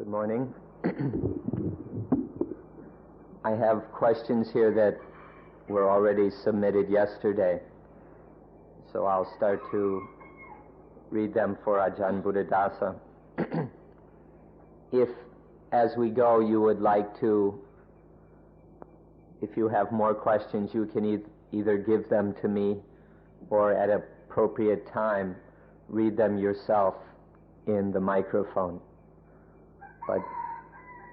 Good morning. I have questions here that were already submitted yesterday, so I'll start to read them for Ajahn Buddhadasa. If, as we go, you would like to, if you have more questions, you can either give them to me or at an appropriate time read them yourself in the microphone. But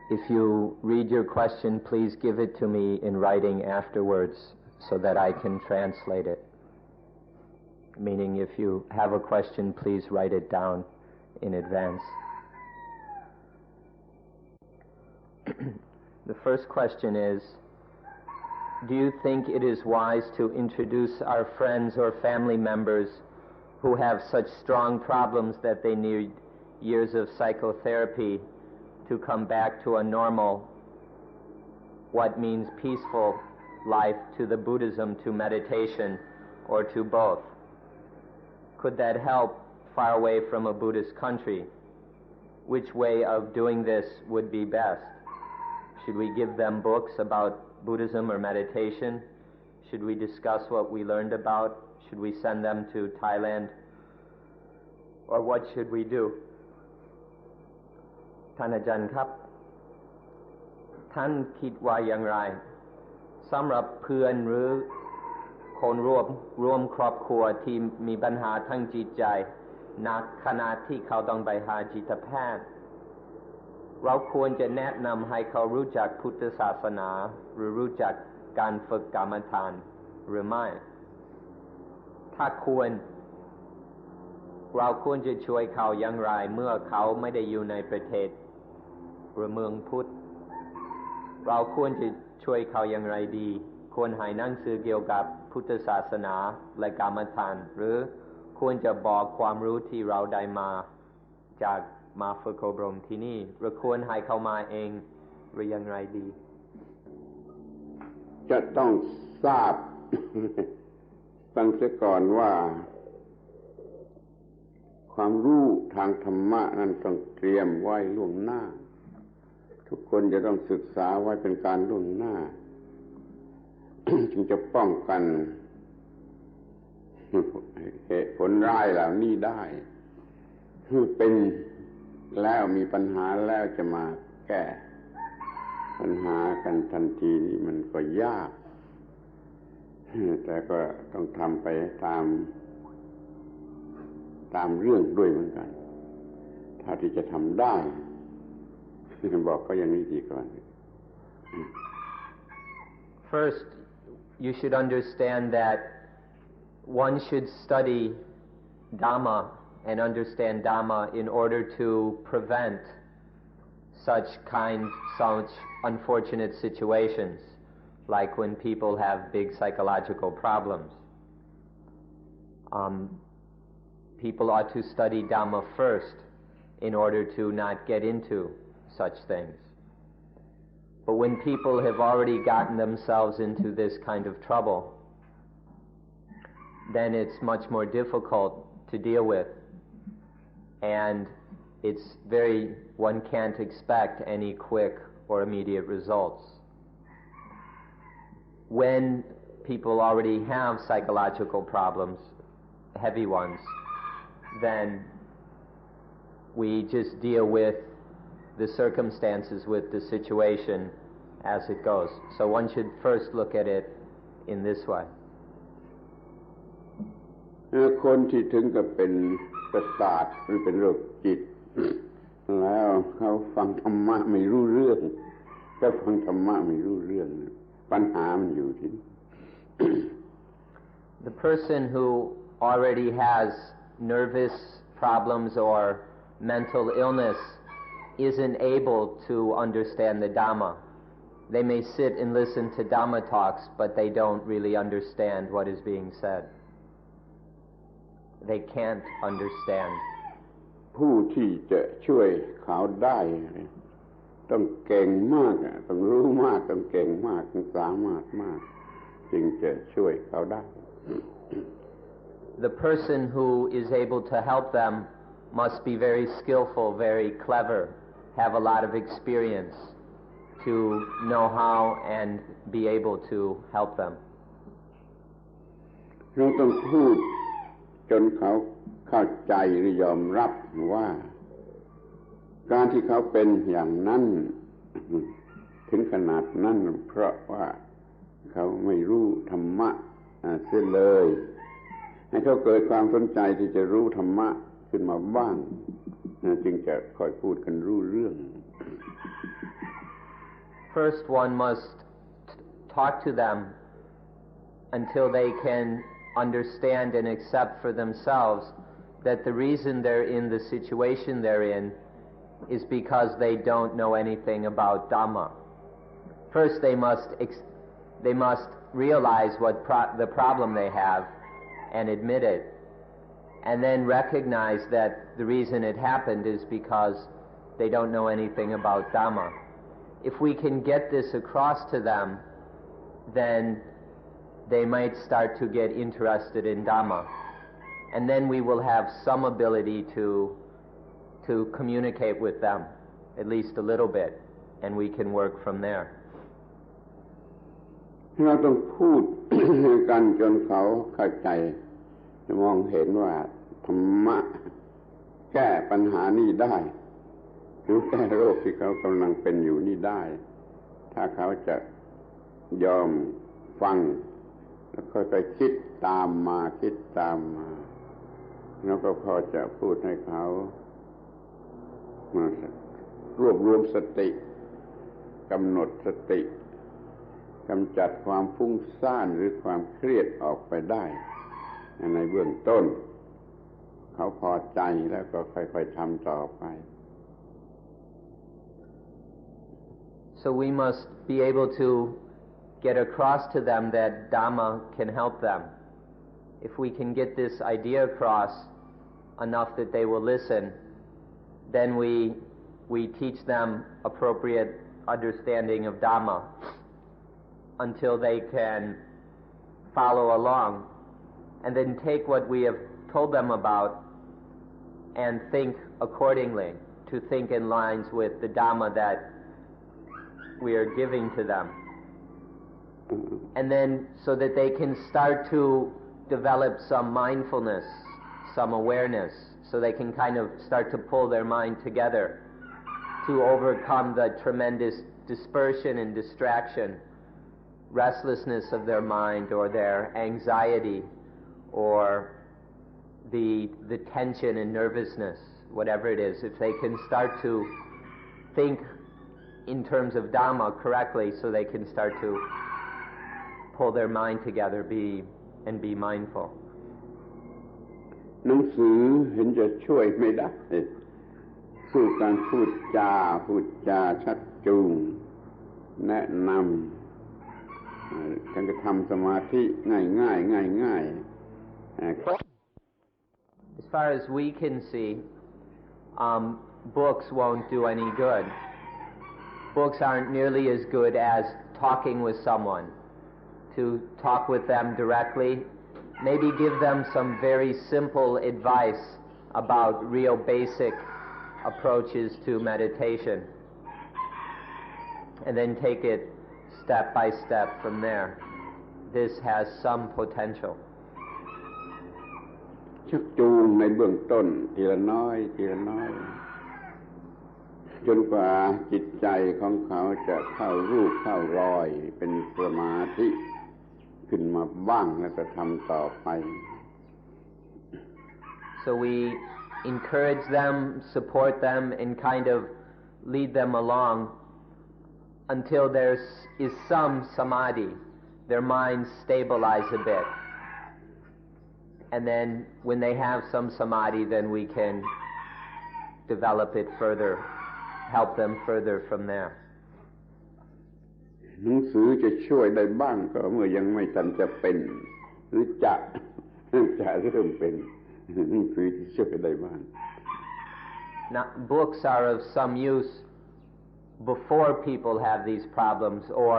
if you read your question, please give it to me in writing afterwards so that I can translate it. Meaning, if you have a question, please write it down in advance. The first question is, do you think it is wise to introduce our friends or family members who have such strong problems that they need years of psychotherapy to come back to a normal, what means peaceful life, to the Buddhism, to meditation, or to both? Could that help far away from a Buddhist country? Which way of doing this would be best? Should we give them books about Buddhism or meditation? Should we discuss what we learned about? Should we send them to Thailand? Or what should we do? ท่านอาจารย์ครับท่านคิดว่าอย่างไรสำหรับเพื่อนหรือคนร่วมครอบครัวที่มีปัญหาทางจิตใจหนักขนาดที่เขาต้องไปหาจิตแพทย์เราควรจะแนะนำให้เขารู้จักพุทธศาสนาหรือรู้จักการฝึกกรรมฐานหรือไม่ถ้าควรเราควรจะช่วยเขาอย่างไรเมื่อเขาไม่ได้อยู่ในประเทศหรือเมืองพุทธเราควรจะช่วยเขาอย่างไรดีควรให้หนังสือเกี่ยวกับพุทธศาสนาและกรรมฐานหรือควรจะบอกความรู้ที่เราได้มาจากมาฝึกอบรมที่นี่หรือควรให้เขามาเองหรืออย่างไรดีจะต้องทราบ ตั้งแต่ก่อนว่าความรู้ทางธรรมะนั้นต้องเตรียมไว้ล่วงหน้าทุกคนจะต้องศึกษาไว้เป็นการล่วงหน้า จึงจะป้องกันเหตุผลร้ายเหล่านี้ได้เป็นแล้วมีปัญหาแล้วจะมาแก้ปัญหากันทันทีนี่มันก็ยากแต่ก็ต้องทำไปตามเรื่องด้วยเหมือนกันถ้าที่จะทำได้บอกก็อย่างนี้ดีก่อน First, you should understand that one should study Dhamma and understand Dhamma in order to prevent such unfortunate situations, like when people have big psychological problems. People ought to study Dhamma first in order to not get into such things. But when people have already gotten themselves into this kind of trouble, then it's much more difficult to deal with, and one can't expect any quick or immediate results. When people already have psychological problems, heavy ones, then we just deal with the circumstances, with the situation as it goes. So one should first look at it in this way. คนที่ถึงกับเป็นประสาทหรือเป็นโรคจิตแล้วเขาฟังธรรมะไม่รู้เรื่องก็ฟังธรรมะไม่รู้เรื่องปัญหามันอยู่ที่ The person who already has nervous problems or mental illness isn't able to understand the Dhamma. They may sit and listen to Dhamma talks, but they don't really understand what is being said. They can't understand. ผู้ที่จะช่วยเขาได้ต้องเก่งมากต้องรู้มากต้องเก่งมากต้องสามารถมากจึงจะช่วยเขาได้ The person who is able to help them must be very skillful, very clever, have a lot of experience to know how and be able to help them. เราต้องพูดจนเขาเข้าใจหรือยอมรับว่าการที่เขาเป็นอย่างนั้นถึงขนาดนั้นเพราะว่าเขาไม่รู้ธรรมะเสียเลยให้เขาเกิดความสนใจที่จะรู้ธรรมะขึ้นมาบ้างจึงจะค่อยพูดกันรู้เรื่อง First, one must talk to them until they can understand and accept for themselves that the reason they're in the situation they're in is because they don't know anything about Dhamma. First, they must realize what the problem they have and admit it, and then recognize that the reason it happened is because they don't know anything about Dhamma. If we can get this across to them, then they might start to get interested in Dhamma, and then we will have some ability to communicate with them, at least a little bit, and we can work from there. เราต้องพูด กันจนเขาเข้าใจมองเห็นว่าธรรมะแก้ปัญหานี้ได้หรือแก้โรคที่เขากำลังเป็นอยู่นี้ได้ถ้าเขาจะยอมฟังแล้วค่อยๆคิดตามมาแล้วก็พอจะพูดให้เขารวบรวมสติกำหนดสติกำจัดความฟุ้งซ่านหรือความเครียดออกไปได้ในเบื้องต้นเขาพอใจแล้วก็ค่อยๆทำต่อไป So we must be able to get across to them that Dhamma can help them. If we can get this idea across enough that they will listen, then we teach them appropriate understanding of Dhamma until they can follow along, and then take what we have told them about and think accordingly, to think in lines with the Dhamma that we are giving to them. And then so that they can start to develop some mindfulness, some awareness, so they can kind of start to pull their mind together to overcome the tremendous dispersion and distraction, restlessness of their mind or their anxiety or the tension and nervousness, whatever it is. If they can start to think in terms of Dhamma correctly, so they can start to pull their mind together and be mindful. หนังสือเห็นจะช่วยไม่ได้สู้การพูดจาชักจูงแนะนำการกระทำสมาธิง่ายAs far as we can see, books won't do any good. Books aren't nearly as good as talking with someone, to talk with them directly, maybe give them some very simple advice about real basic approaches to meditation, and then take it step by step from there. This has some potential. ชักจูงในเบื้องต้นทีละน้อยจนกว่าจิตใจของเขาจะเข้ารูปเข้ารอยเป็นสมาธิขึ้นมาบ้างแล้วก็ทำต่อไป So we encourage them, support them, and kind of lead them along until there is some samadhi, their minds stabilize a bit. And then when they have some samadhi, then we can develop it further, help them further from there. หนังสือจะช่วยได้บ้างก็เมื่อยังไม่ทันจะเป็นหรือจะเริ่มเป็นหนังสือจะช่วยได้บ้าง Now, books are of some use before people have these problems or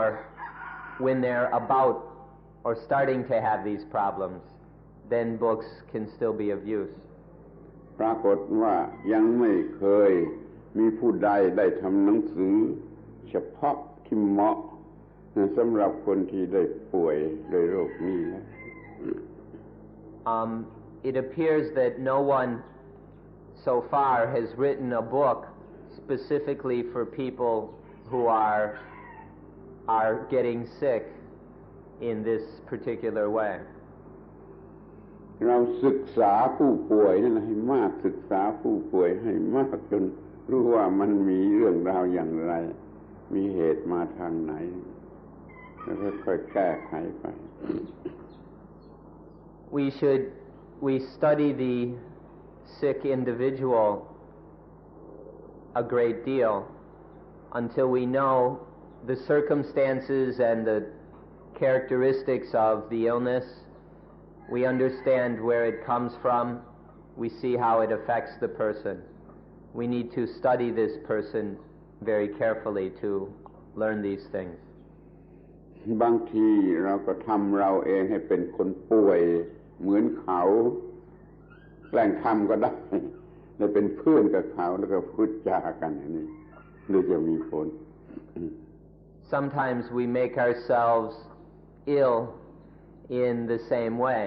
when they're about or starting to have these problems, then books can still be of use. ปรากฏว่ายังไม่เคย มีผู้ใดได้ทำหนังสือเฉพาะที่เหมาะสำหรับคนที่ได้ป่วยด้วยโรคนี้แล้ว It appears that no one so far has written a book specifically for people who are getting sick in this particular way. เราศึกษาผู้ป่วยนั่นให้มากศึกษาผู้ป่วยให้มากจนรู้ว่ามันมีเรื่องราวอย่างไรมีเหตุมาทางไหนแล้วค่อยๆแก้ไขไป We study the sick individual a great deal until we know the circumstances and the characteristics of the illness. We understand where it comes from. We see how it affects the person. We need to study this person very carefully to learn these things. บางทีเราก็ทำเราเองให้เป็นคนป่วยเหมือนเขาแกล้งทำก็ได้ได้เป็นเพื่อนกับเขาแล้วก็พูดจากันอย่างนี้หรือจะมีผล Sometimes we make ourselves ill in the same way.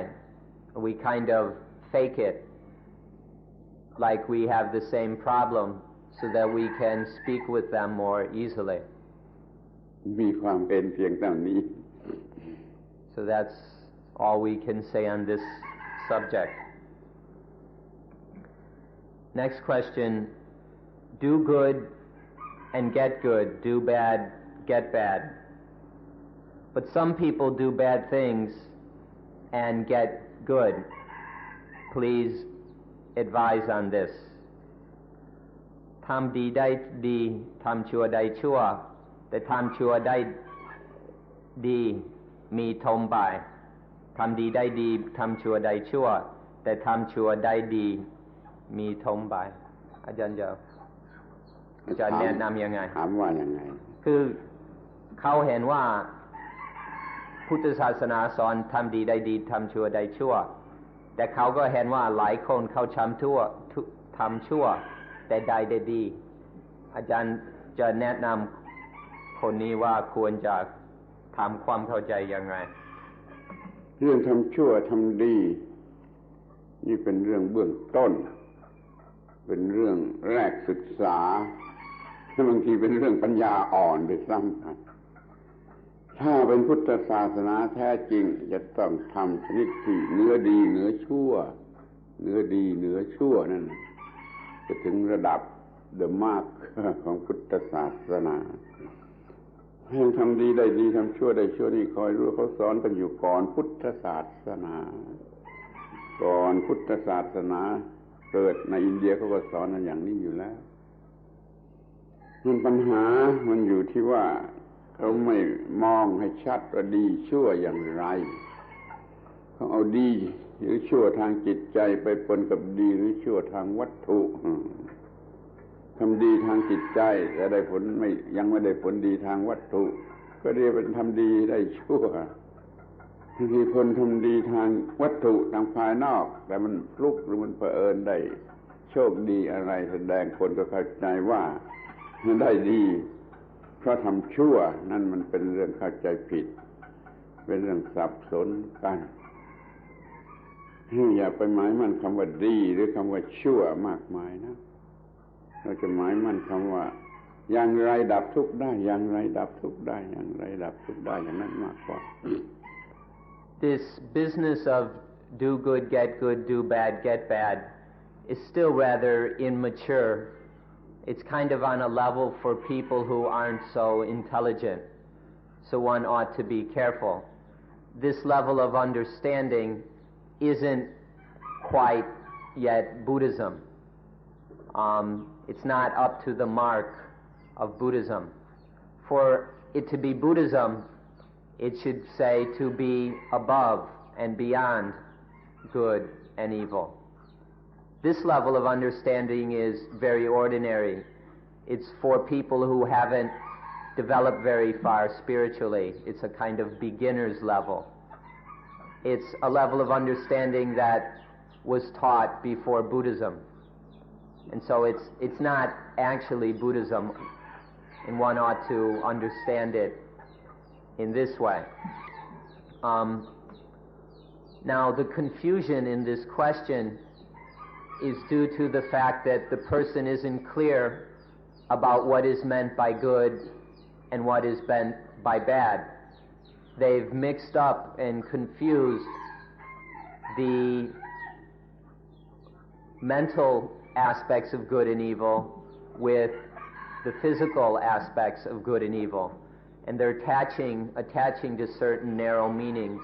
We kind of fake it like we have the same problem so that we can speak with them more easily. มีความเป็นเพียงเท่านี้ So that's all we can say on this subject. Next question. Do good and get good. Do bad, get bad. But some people do bad things and get good. Please advise on this. ทำดีได้ดีทำชั่วได้ชั่วแต่ทำชั่วได้ดีมีทมไปทำดีได้ดีทำชั่วได้ชั่วแต่ทำชั่วได้ดีมีทมไปอาจารย์จะแนะนำยังไงถามว่ายังไงคือเขาเห็นว่าพุทธศาสนาสอนทำดีได้ดีทำชั่วได้ชั่วแต่เขาก็เห็นว่าหลายคนเขาทำชั่วแต่ได้ดีอาจารย์จะแนะนำคนนี้ว่าควรจะทำความเข้าใจอย่างไรเรื่องทำชั่วทำดีนี่เป็นเรื่องเบื้องต้นเป็นเรื่องแรกศึกษาบางทีเป็นเรื่องปัญญาอ่อนด้วยซ้ำไปถ้าเป็นพุทธศาสนาแท้จริงจะต้องทำชนิดที่เหนือดีเหนือชั่วเหนือดีเหนือชั่วนั่นจะถึงระดับ the mark ของพุทธศาสนาให้ทำดีได้ดีทำชั่วได้ชั่วนี่คอยรู้เขาสอนกันอยู่ก่อนพุทธศาสนาก่อนพุทธศาสนาเกิดในอินเดียเขาก็สอนกันอย่างนี้อยู่แล้วปัญหามันอยู่ที่ว่าเขาไม่มองให้ชัดว่าดีชั่วอย่างไรเขาเอาดีหรือชั่วทางจิตใจไปปนกับดีหรือชั่วทางวัตถุทำดีทางจิตใจแต่ได้ผลยังไม่ได้ผลดีทางวัตถุก็เรียกเป็นทำดีได้ชั่วมีคนทำดีทางวัตถุทางภายนอกแต่มันฟลุกหรือมันเผอิญได้โชคดีอะไรแสดงคนก็เข้าใจว่าได้ดีเพราะทำชั่วนั่นมันเป็นเรื่องเข้าใจผิดเป็นเรื่องสับสนกันอย่าไปหมายมั่นคำว่าดีหรือคำว่าชั่วมากมายนะเราจะหมายมั่นคำว่าอย่างไรดับทุกข์ได้อย่างไรดับทุกข์ได้อย่างไรดับทุกข์ได้อย่างนั้นมากกว่า This business of do good get good do bad get bad is still rather immature. It's kind of on a level for people who aren't so intelligent. So one ought to be careful. This level of understanding isn't quite yet Buddhism. It's not up to the mark of Buddhism. For it to be Buddhism, it should say to be above and beyond good and evil. This level of understanding is very ordinary. It's for people who haven't developed very far spiritually. It's a kind of beginner's level. It's a level of understanding that was taught before Buddhism. And so it's not actually Buddhism, and one ought to understand it in this way. Now, the confusion in this question is due to the fact that the person isn't clear about what is meant by good and what is meant by bad. They've mixed up and confused the mental aspects of good and evil with the physical aspects of good and evil, and they're attaching to certain narrow meanings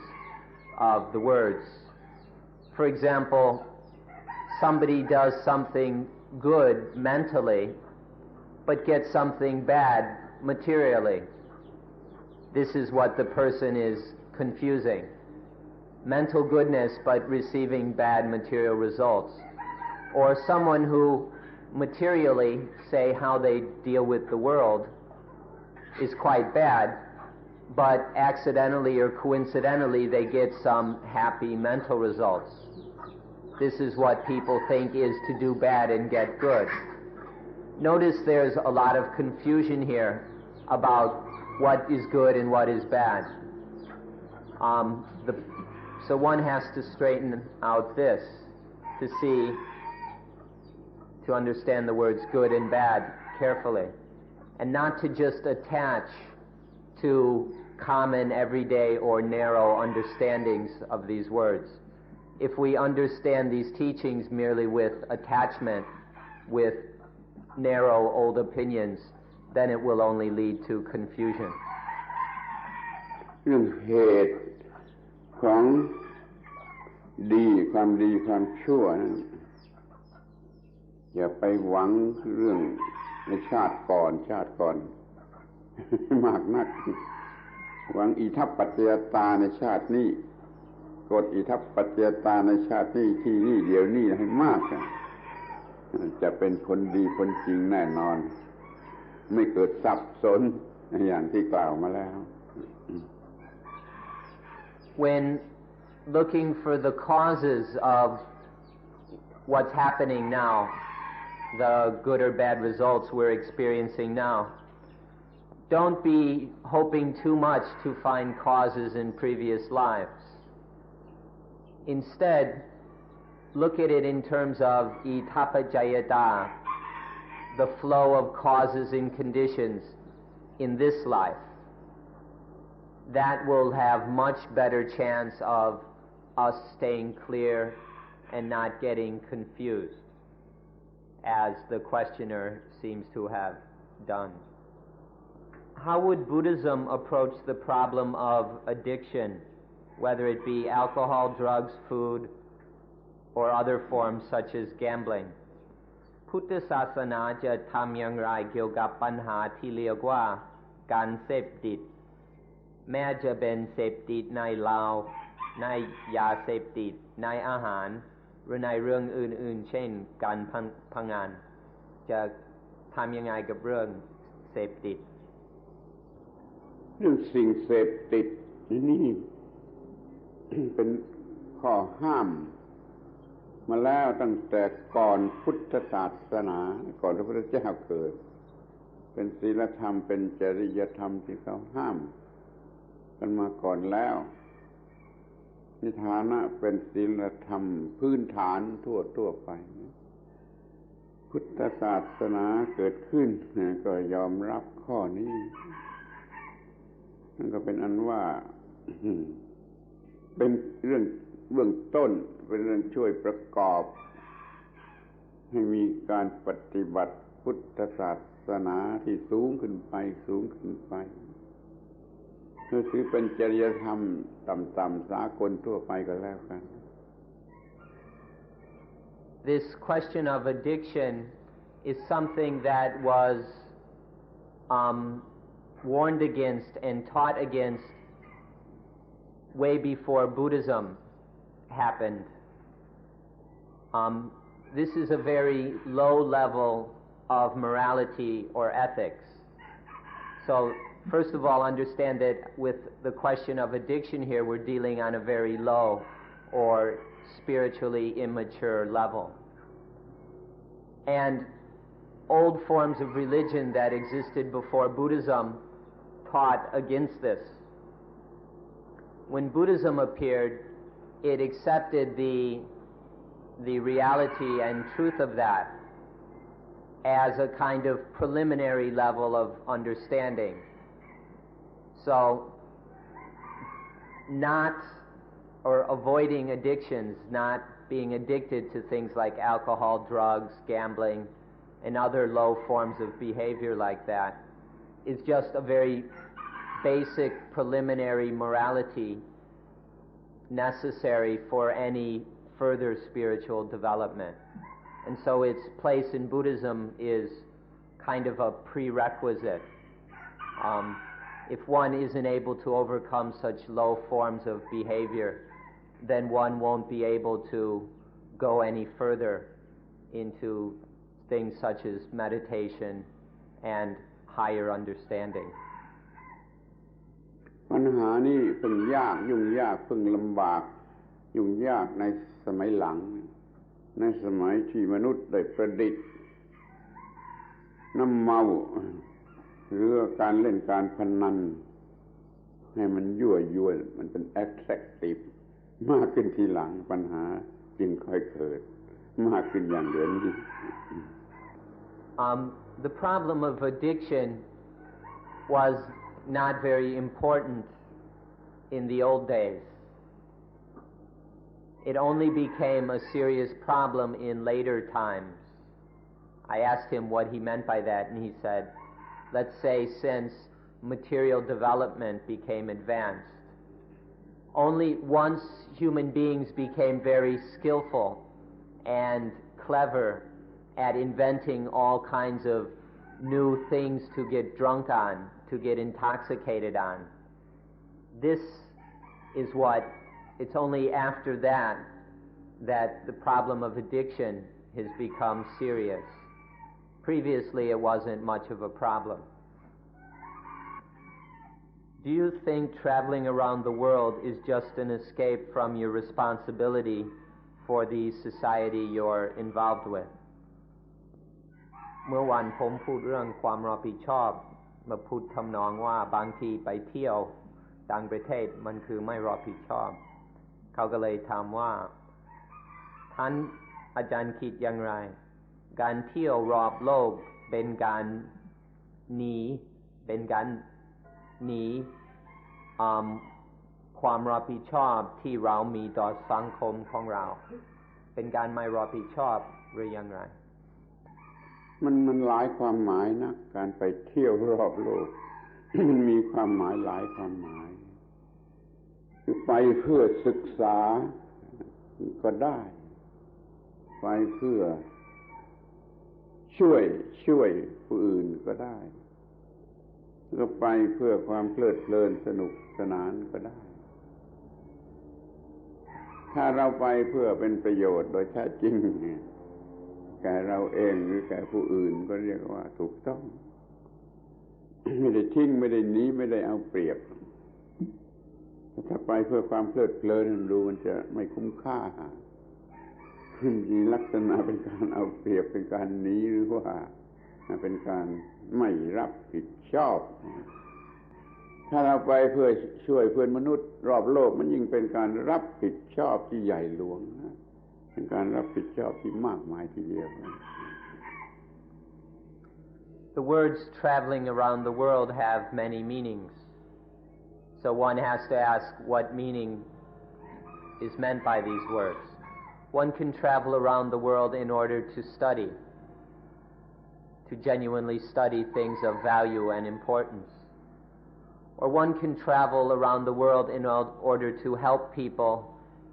of the words. For example, somebody does something good mentally but gets something bad materially. This is what the person is confusing. Mental goodness but receiving bad material results. Or someone who materially, say how they deal with the world, is quite bad, but accidentally or coincidentally they get some happy mental results. This is what people think is to do bad and get good. Notice there's a lot of confusion here about what is good and what is bad. So one has to straighten out this to understand the words good and bad carefully, and not to just attach to common, everyday, or narrow understandings of these words. If we understand these teachings merely with attachment, with narrow old opinions, then it will only lead to confusion. เรื่องเหตุของดีความชั่วนั้นอย่าไปหวังเรื่องในชาติก่อนมากนักหวังอิทัปปัจจยตาในชาตินี้กดอิทัปปัจจยตาในชาตินี้ที่นี่เดี๋ยวนี้ให้มากจะเป็นคนดีคนจริงแน่นอนไม่เกิดสับสนอย่างที่กล่าวมาแล้ว When looking for the causes of what's happening now, the good or bad results we're experiencing now, don't be hoping too much to find causes in previous lives. Instead, look at it in terms of itapajayata, the flow of causes and conditions in this life. That will have much better chance of us staying clear and not getting confused, as the questioner seems to have done. How would Buddhism approach the problem of addiction, whether it be alcohol, drugs, food, or other forms such as gambling? พุทธศาสนาจะทำอย่างไรเกี่ยวกับปัญหาที่เรียกว่าการเสพติดแม้จะเป็นเสพติดในเหล้าในยาเสพติดในอาหารหรือในเรื่องอื่นๆเช่นการพนันจะทำยังไงกับเรื่องเสพติดเรื่องสิ่งเสพติดนี่เป็นข้อห้ามมาแล้วตั้งแต่ก่อนพุทธศาสนาก่อนพระพุทธเจ้าเกิดเป็นศีลธรรมเป็นจริยธรรมที่เขาห้ามกันมาก่อนแล้วในฐานะเป็นศีลธรรมพื้นฐานทั่วไปพุทธศาสนาเกิดขึ้นก็ยอมรับข้อนี้นั่นก็เป็นอันว่าเป็นเรื่องเบื้องต้นเป็นเรื่องช่วยประกอบให้มีการปฏิบัติพุทธศาสนาที่สูงขึ้นไปถือเป็นจริยธรรมต่ำๆสากลทั่วไปก็แล้วกัน This question of addiction is something that was warned against and taught against way before Buddhism happened. This is a very low level of morality or ethics. So first of all, understand that with the question of addiction here, we're dealing on a very low or spiritually immature level. And old forms of religion that existed before Buddhism taught against this. When Buddhism appeared, it accepted the reality and truth of that as a kind of preliminary level of understanding. So, avoiding addictions, not being addicted to things like alcohol, drugs, gambling, and other low forms of behavior like that, is just a very basic preliminary morality necessary for any further spiritual development. And so its place in Buddhism is kind of a prerequisite. If one isn't able to overcome such low forms of behavior, then one won't be able to go any further into things such as meditation and higher understanding. ปัญหานี้เพิ่งยากยุ่งยากเพิ่งลำบากยุ่งยากในสมัยหลังในสมัยที่มนุษย์ได้ประดิษฐ์น้ำเมาหรือการเล่นการพนันให้มันยั่วยวนมันเป็น attractive มากขึ้นทีหลังปัญหาจึงค่อยเกิดมากขึ้นอย่างเดิมนี้ The problem of addiction was not very important in the old days. It only became a serious problem in later times. I asked him what he meant by that, and he said, let's say since material development became advanced, only once human beings became very skillful and clever at inventing all kinds of new things to get drunk on, to get intoxicated on. This is it's only after that the problem of addiction has become serious. Previously it wasn't much of a problem. Do you think traveling around the world is just an escape from your responsibility for the society you're involved with? เมื่อวันผมพูดเรื่องความรับผิดชอบมาพูดทำนองว่าบางทีไปเที่ยวต่างประเทศมันคือไม่รับผิดชอบเขาก็เลยถามว่าท่านอาจารย์คิดอย่างไรการเที่ยวรอบโลกเป็นการหนีความรับผิดชอบที่เรามีต่อสังคมของเราเป็นการไม่รับผิดชอบหรืออย่างไรมันหลายความหมายนะการไปเที่ยวรอบโลก มันมีความหมายหลายความหมายคือไปเพื่อศึกษาก็ได้ไปเพื่อช่วยผู้อื่นก็ได้ก็ไปเพื่อความเพลิดเพลินสนุกสนานก็ได้ถ้าเราไปเพื่อเป็นประโยชน์โดยแท้จริงแก่เราเองหรือแก่ผู้อื่นก็เรียกว่าถูกต้องไม่ได้ทิ้งไม่ได้หนีไม่ได้เอาเปรียบถ้าไปเพื่อความเพลิดเพลินดูมันจะไม่คุ้มค่ามีลักษณะเป็นการเอาเปรียบเป็นการหนีหรือว่าเป็นการไม่รับผิดชอบถ้าเราไปเพื่อช่วยเพื่อนมนุษย์รอบโลกมันยิ่งเป็นการรับผิดชอบที่ใหญ่หลวงเป็นการรับผิดชอบที่มากมายทีเดียว The words traveling around the world have many meanings. So one has to ask what meaning is meant by these words. One can travel around the world in order to study, to genuinely study things of value and importance. Or one can travel around the world in order to help people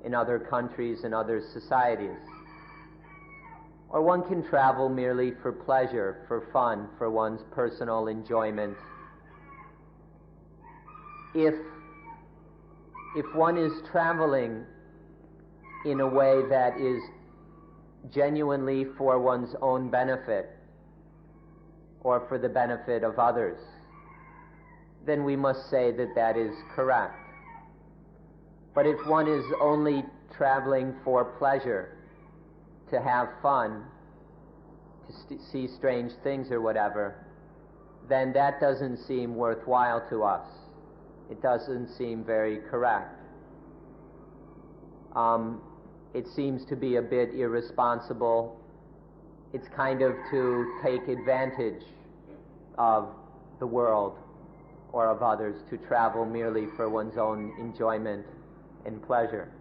in other countries and other societies. Or one can travel merely for pleasure, for fun, for one's personal enjoyment. If one is traveling in a way that is genuinely for one's own benefit or for the benefit of others, then we must say that is correct. But if one is only traveling for pleasure, to have fun, to see strange things or whatever, then that doesn't seem worthwhile to us. It doesn't seem very correct. It seems to be a bit irresponsible. It's kind of to take advantage of the world or of others, to travel merely for one's own enjoyment and pleasure.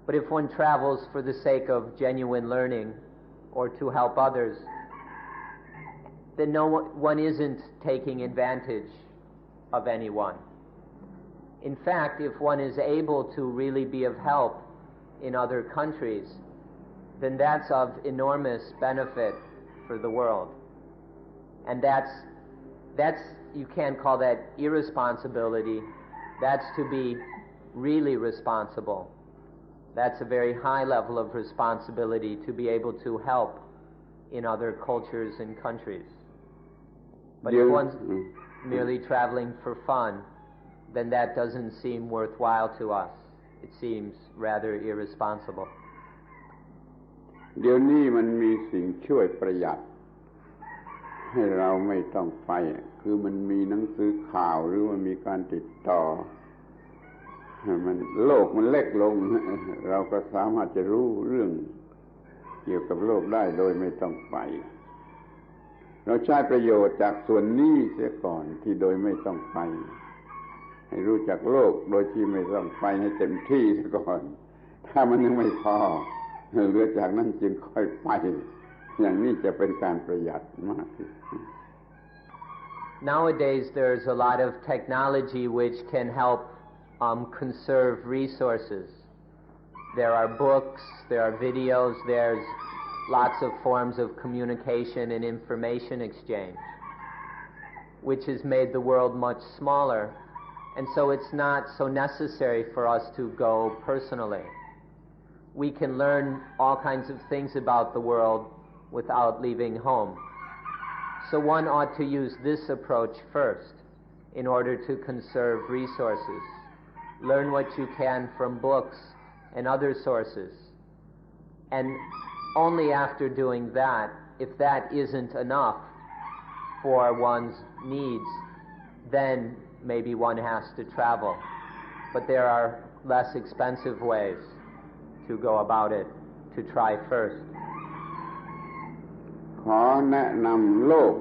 But if one travels for the sake of genuine learning or to help others, then one isn't taking advantage of anyone. In fact, if one is able to really be of help in other countries, then that's of enormous benefit for the world. And that's you can't call that irresponsibility. That's to be really responsible. That's a very high level of responsibility to be able to help in other cultures and countries. But if one's merely traveling for fun, then that doesn't seem worthwhile to us. It seems rather irresponsible. เดี๋ยวนี้มันมีสิ่งช่วยประหยัดให้เราไม่ต้องไปคือมันมีหนังสือข่าวหรือว่ามีการติดต่อมันโลกมันเล็กลงเราก็สามารถจะรู้เรื่องเกี่ยวกับโลกได้โดยไม่ต้องไปเราใช้ประโยชน์จากส่วนนี้เสียก่อนที่โดยไม่ต้องไปให้รู้จักโลกโดยที่ไม่ต้องไปให้เต็มที่เสียก่อนถ้ามันยังไม่พอเหลือจากนั้นจึงค่อยไปอย่างนี้จะเป็นการประหยัดมากที่สุด Nowadays there's a lot of technology which can help conserve resources. There are books, there are videos, there's lots of forms of communication and information exchange, which has made the world much smaller, and so it's not so necessary for us to go personally. We can learn all kinds of things about the world without leaving home. So one ought to use this approach first in order to conserve resources. Learn what you can from books and other sources. And only after doing that, if that isn't enough for one's needs, then maybe one has to travel. But there are less expensive ways to go about it, to try first. ขอแนะนำโลก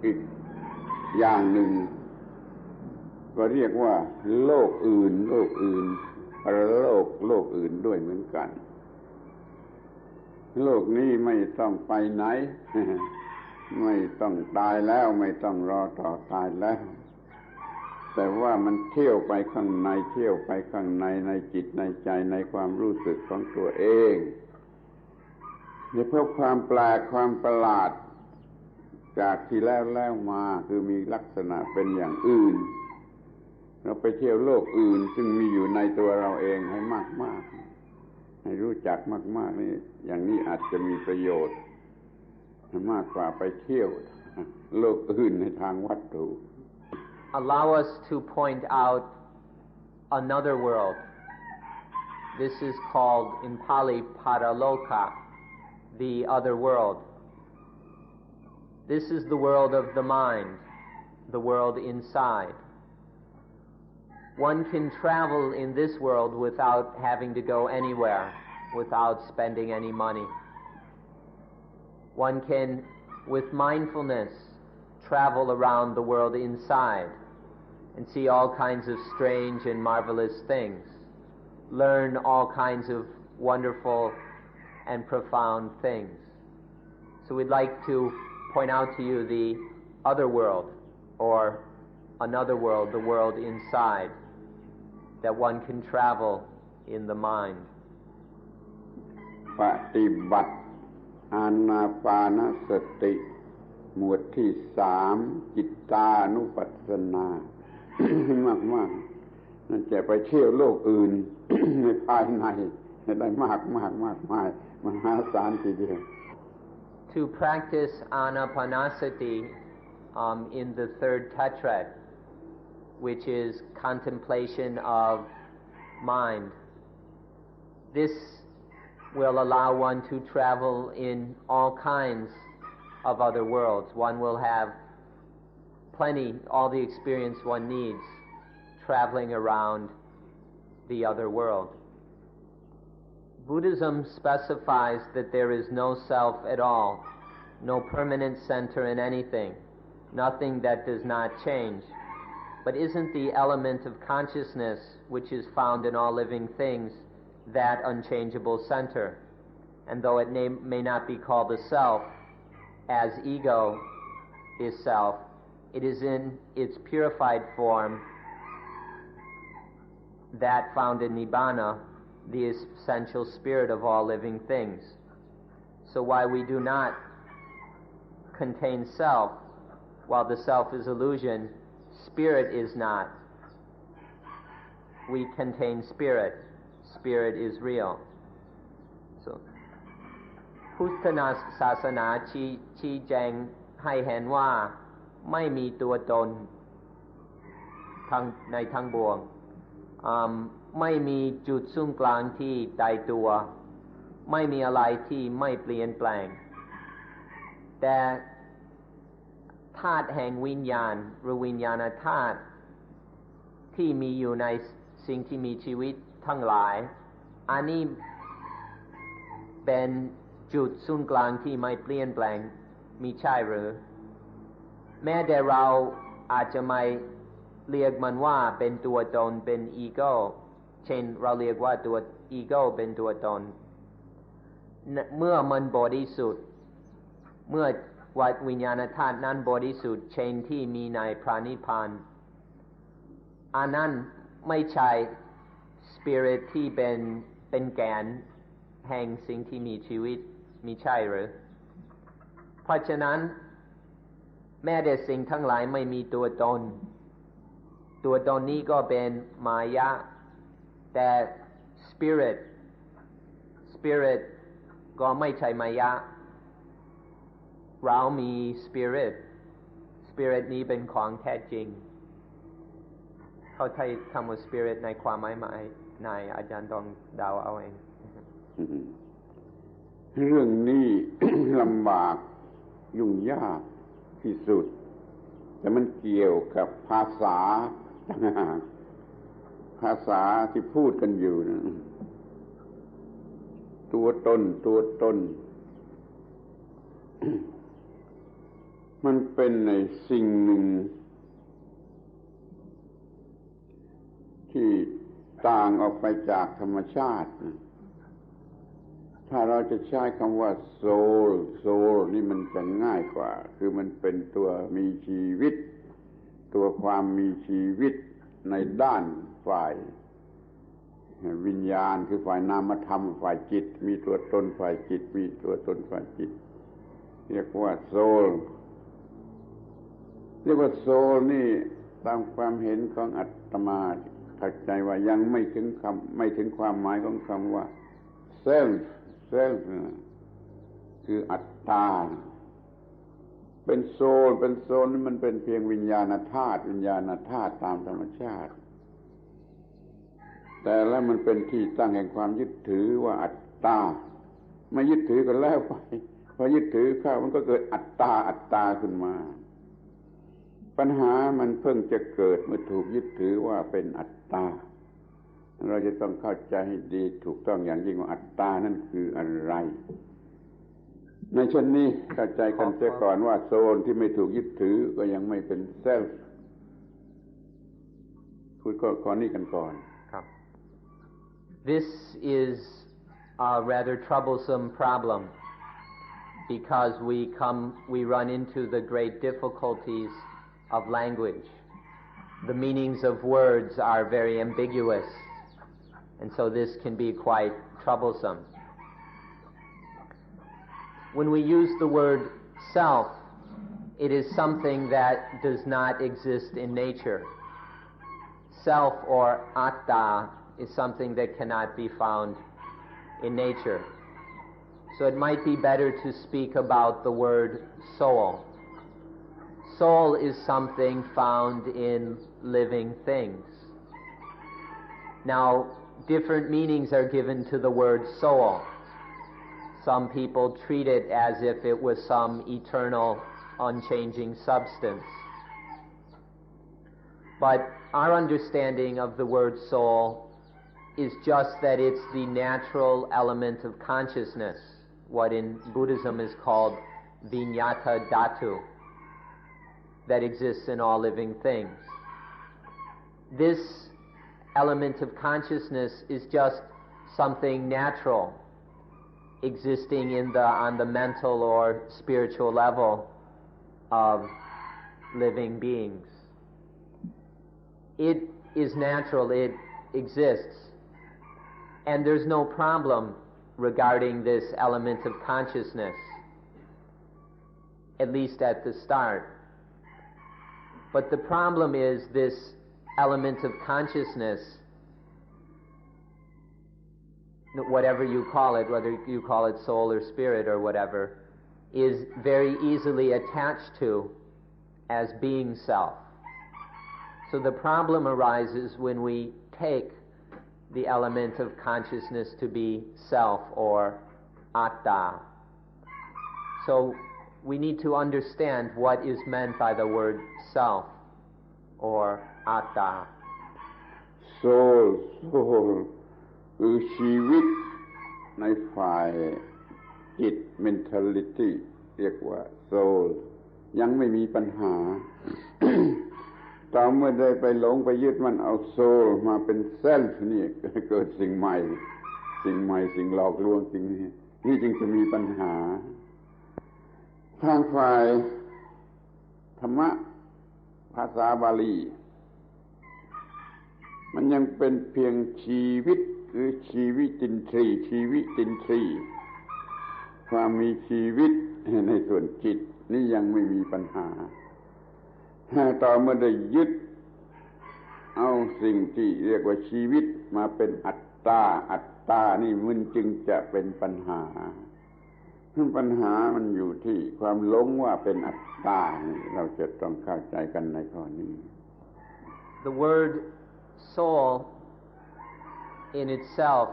อีกอย่างหนึ่งก็เรียกว่าโลกอื่นปรโลกอื่นด้วยเหมือนกันโลกนี้ไม่ต้องไปไหน ไม่ต้องตายแล้วไม่ต้องรอต่อตายแล้วแต่ว่ามันเที่ยวไปข้างในเที่ยวไปข้างในในจิตในใจในความรู้สึกของตัวเองได้พบความแปลกความประหลาดจากที่แล้วมาคือมีลักษณะเป็นอย่างอื่นเราไปเที่ยวโลกอื่นซึ่งมีอยู่ในตัวเราเองให้มากๆให้รู้จักมากๆนี่อย่างนี้อาจจะมีประโยชน์มากกว่าไปเที่ยวโลกอื่นในทางวัตถุ Allow us to point out another world. This is called in Pali Paraloka, the other world. This is the world of the mind, the world inside. One can travel in this world without having to go anywhere, without spending any money. One can, with mindfulness, travel around the world inside and see all kinds of strange and marvelous things, learn all kinds of wonderful and profound things. So we'd like to point out to you the other world, or another world, the world inside, that one can travel in the mind. ปฏิบัติอานาปานสติหมวดที่3จิตตานุปัสสนามากๆนั่นจะไปเที่ยวโลกอื่น ในภายในได้มากมายมหาศาลทีเดียว To practice anapanasati in the third tetrad, which is contemplation of mind, this will allow one to travel in all kinds of other worlds. One will have plenty, all the experience one needs traveling around the other world. Buddhism specifies that there is no self at all, no permanent center in anything, nothing that does not change. But isn't the element of consciousness, which is found in all living things, that unchangeable center? And though it may not be called a self, as ego is self, it is in its purified form, that found in Nibbana, the essential spirit of all living things. So while we do not contain self, while the self is illusion, spirit is not. We contain spirit. Spirit is real. So พุทธศาสนาชี้แจงให้เห็นว่าไม่มีตัวตนในทั้งปวงไม่มีจุดศูนย์กลางที่ตายตัวไม่มีอะไรที่ไม่เปลี่ยนแปลงแต่ธาตุแห่งวิญญาณหรือวิญญาณธาตุที่มีอยู่ในสิ่งที่มีชีวิตทั้งหลายอันนี้เป็นจุดศูนย์กลางที่ไม่เปลี่ยนแปลงมีใช่หรือแม้แต่เราอาจจะไม่เรียกมันว่าเป็นตัวตนเป็นอีโก้เช่นเราเรียกว่าตัวอีโก้เป็นตัวตนเมื่อมันบริสุทธิ์เมื่อวิญญาณธาตุนั้นบริสุทธิ์เช่นที่มีในพระนิพพานอันนั้นไม่ใช่สปิริตที่เป็นแกนแห่งสิ่งที่มีชีวิตมีใช่หรือเพราะฉะนั้นแม้แต่สิ่งทั้งหลายไม่มีตัวตนนี้ก็เป็นมายะแต่สปิริตก็ไม่ใช่มายะเรามีสปิริตนี้เป็นของแท้จริงเข้าใจคำว่าสปิริตในความหมายในอาจารย์ต้องเดาเอาเองเรื่องนี้ ลำบากยุ่งยากที่สุดแต่มันเกี่ยวกับภาษาต่างหากภาษาที่พูดกันอยู่นะตัวตน มันเป็นในสิ่งหนึ่งที่ต่างออกไปจากธรรมชาติถ้าเราจะใช้คำว่าโซลนี่มันจะง่ายกว่าคือมันเป็นตัวมีชีวิตตัวความมีชีวิตในด้านฝ่ายวิญญาณคือฝ่ายนามธรรมฝ่ายจิตมีตัวตนฝ่ายจิตมีตัวตนฝ่ายจิตเรียกว่าโซลนี่ตามความเห็นของอาตมาเข้าใจว่ายังไม่ถึงความหมายของคำว่าเซลฟ์คืออัตตาเป็นโซลนี่มันเป็นเพียงวิญญาณธาตุตามธรรมชาติแต่แล้วมันเป็นที่ตั้งแห่งความยึดถือว่าอัตตาไม่ยึดถือกันแล้วไปพอยึดถือเข้ามันก็เกิดอัตตาขึ้นมาปัญหามันเพิ่งจะเกิดเมื่อถูกยึดถือว่าเป็นอัตตาเราจะต้องเข้าใจให้ดีถูกต้องอย่างยิ่งว่าอัตตานั่นคืออะไรในชั้นนี้เข้าใจกันเสียก่อนว่าโซลที่ไม่ถูกยึดถือก็ยังไม่เป็นเซลฟ์พูดข้อนี้กันก่อนครับ This is a rather troublesome problem because we run into the great difficulties of language. The meanings of words are very ambiguous, and so this can be quite troublesome. When we use the word self, it is something that does not exist in nature. Self or atta is something that cannot be found in nature. So it might be better to speak about the word soul. Soul is something found in living things. Now, different meanings are given to the word soul. some people treat it as if it was some eternal, unchanging substance. But our understanding of the word soul is just that it's the natural element of consciousness, what in Buddhism is called viññata dhatu, that exists in all living things. This element of consciousness is just something natural, existing on the mental or spiritual level of living beings. It is natural, it exists, and there's no problem regarding this element of consciousness, at least at the start. But the problem is this element of consciousness, whatever you call it, whether you call it soul or spirit or whatever, is very easily attached to as being self. So the problem arises when we take the element of consciousness to be self or atta. So we need to understand what is meant by the word self or atta. Soul คือชีวิตในฝ่ายจิต mentality เรียกว่า soul ยังไม่มีปัญหา ต่อเมื่อได้ไปหลงไปยึดมันเอา soul มาเป็น self นี่เกิดสิ่งใหม่สิ่งหลอกลวงสิ่งนี้จึงจะมีปัญหาทางฝ่ายธรรมะภาษาบาลีมันยังเป็นเพียงชีวิตหรือชีวิตินทรีย์ความมีชีวิตในส่วนจิตนี่ยังไม่มีปัญหาต่อเมื่อได้ยึดเอาสิ่งที่เรียกว่าชีวิตมาเป็นอัตตานี่มันจึงจะเป็นปัญหามันอยู่ที่ความหลงว่าเป็นอัตตาเราจะต้องเข้าใจกันในข้อนี้ The word soul in itself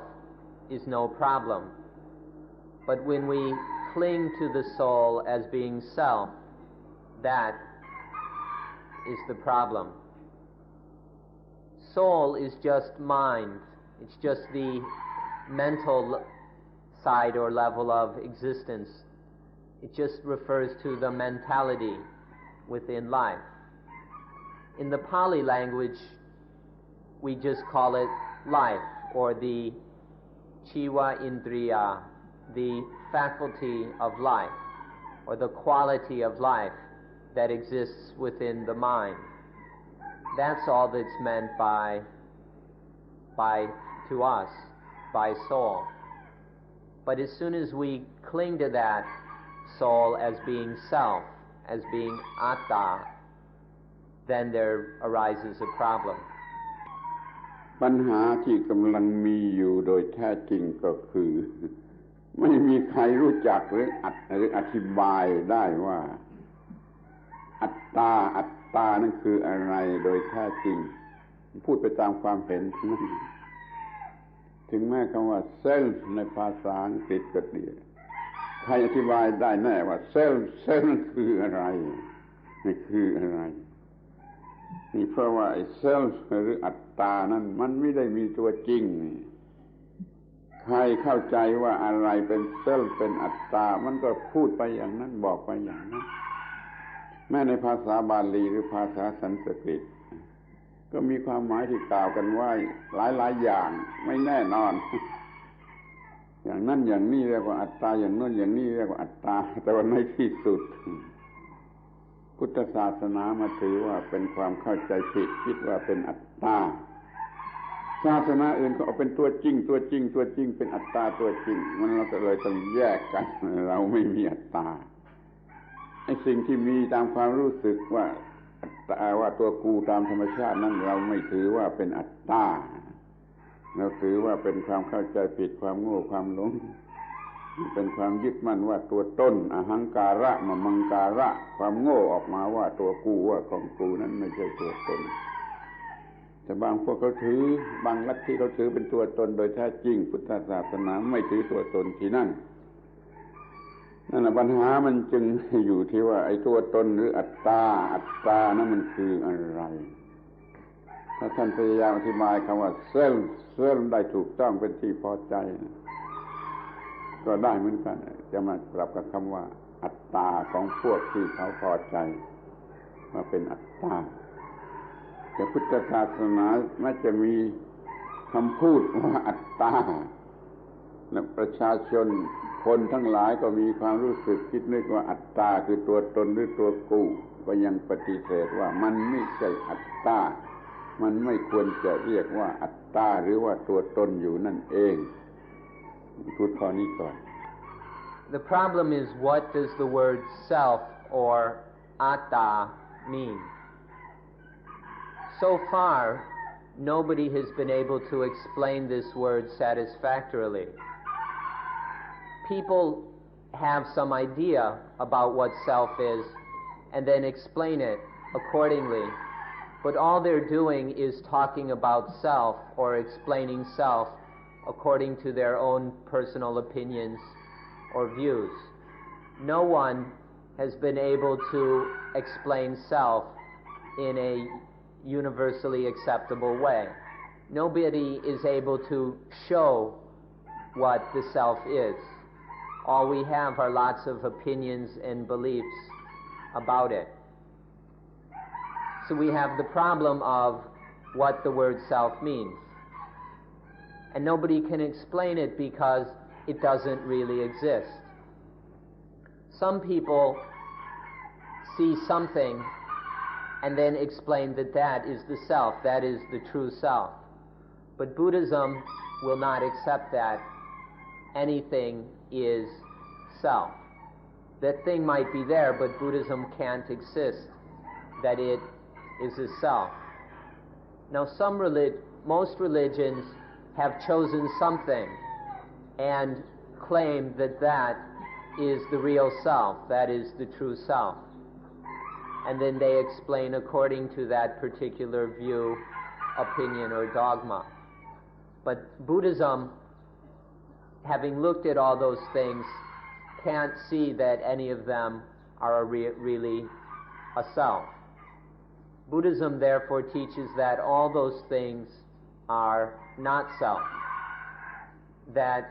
is no problem, but when we cling to the soul as being self, that is the problem. Soul is just mind. It's just the mental side or level of existence. It just refers to the mentality within life. In the Pali language, we just call it life, or the Chiva Indriya, the faculty of life, or the quality of life that exists within the mind. That's all that's meant by to us, by soul. But as soon as we cling to that soul as being self, as being atta, then there arises a problem. ปัญหาที่กำลังมีอยู่โดยแท้จริงก็คือไม่มีใครรู้จักหรืออธิบายได้ว่าอัตตานั่นคืออะไรโดยแท้จริงพูดไปตามความเห็นถึงแม้คำว่า self ในภาษาอังกฤษก็ดีใครอธิบายได้แน่ว่า self นั่นคืออะไรนี่คืออะไรนี่เพราะว่าไอ้ self หรืออัตตานั้นมันไม่ได้มีตัวจริงใครเข้าใจว่าอะไรเป็น self เป็นอัตตามันก็พูดไปอย่างนั้นบอกไปอย่างนั้นแม้ในภาษาบาลีหรือภาษาสันสกฤตก็มีความหมายที่กล่าวกันไว้หลายอย่างไม่แน่นอนอย่างนั้นอย่างนี้เรียกว่าอัตตาอย่างนั้นอย่างนี้เรียกว่าอัตตาแต่ว่าในที่สุดพุทธศาสนามาถือว่าเป็นความเข้าใจผิดคิดว่าเป็นอัตตาศาสนาอื่นก็เอาเป็นตัวจริงเป็นอัตตาตัวจริงมันเราก็เลยต้องแยกกันเราไม่มีอัตตาไอ้สิ่งที่มีตามความรู้สึกว่าตัวกูตามธรรมชาตินั้นเราไม่ถือว่าเป็นอัตตาเราถือว่าเป็นความเข้าใจผิดความโง่ความหลงเป็นความยึดมั่นว่าตัวตนอหังการะมังการะความโง่ออกมาว่าตัวกูว่าของกูนั้นไม่ใช่ตัวตนแต่บางพวกเขาถือบางลัทธิเขาถือเป็นตัวตนโดยแท้จริงพุทธศาสนาไม่ถือตัวตนที่นั่น นั่นแหละปัญหามันจึงอยู่ที่ว่าไอ้ตัวตนหรืออัตตานั้นมันคืออะไรถ้าท่านพยายามอธิบายคำว่าเซลฟ์ได้ถูกต้องเป็นที่พอใจก็ได้เหมือนกันจะมากลับกับคำว่าอัตตาของพวกที่เขาพอใจมาเป็นอัตตาแต่พุทธศาสนาไม่จะมีคำพูดว่าอัตตาและประชาชนคนทั้งหลายก็มีความรู้สึกคิดนึกว่าอัตตาคือตัวตนหรือตัวกูก็ยังปฏิเสธว่ามันไม่ใช่อัตตามันไม่ควรจะเรียกว่าอัตตาหรือว่าตัวตนอยู่นั่นเองพูดข้อนี้ก่อน The problem is, what does the word self or atta mean? So far, nobody has been able to explain this word satisfactorily. People have some idea about what self is and then explain it accordingly. But all they're doing is talking about self or explaining self according to their own personal opinions or views. No one has been able to explain self in a universally acceptable way. Nobody is able to show what the self is. All we have are lots of opinions and beliefs about it. So we have the problem of what the word self means. And nobody can explain it because it doesn't really exist. Some people see something and then explain that that is the self, that is the true self. But Buddhism will not accept that anything is self. That thing might be there, but Buddhism can't insist that it is a self. Now most religions have chosen something and claim that that is the real self, that is the true self. And then they explain according to that particular view, opinion, or dogma. But Buddhism, having looked at all those things, can't see that any of them are really a self. Buddhism therefore teaches that all those things are not self. That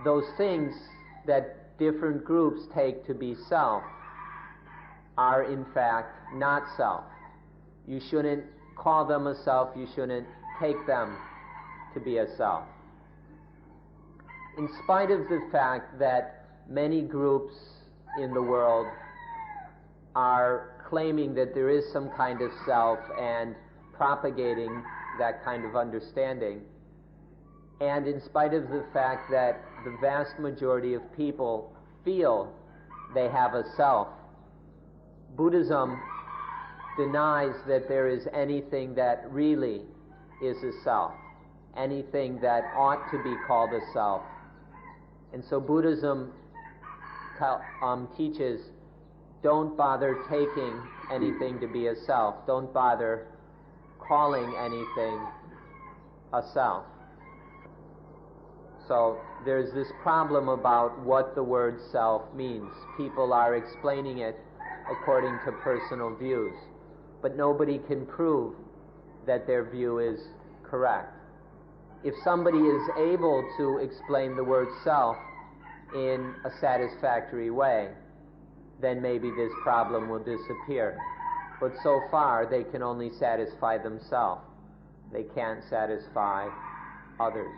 those things that different groups take to be self are in fact not self. You shouldn't call them a self, you shouldn't take them to be a self. In spite of the fact that many groups in the world are claiming that there is some kind of self and propagating that kind of understanding, and in spite of the fact that the vast majority of people feel they have a self, Buddhism denies that there is anything that really is a self, anything that ought to be called a self. And so Buddhism teaches, don't bother taking anything to be a self, don't bother calling anything a self. So there's this problem about what the word self means. People are explaining it according to personal views, but nobody can prove that their view is correct. If somebody is able to explain the word self in a satisfactory way, then maybe this problem will disappear. But so far, they can only satisfy themselves. They can't satisfy others.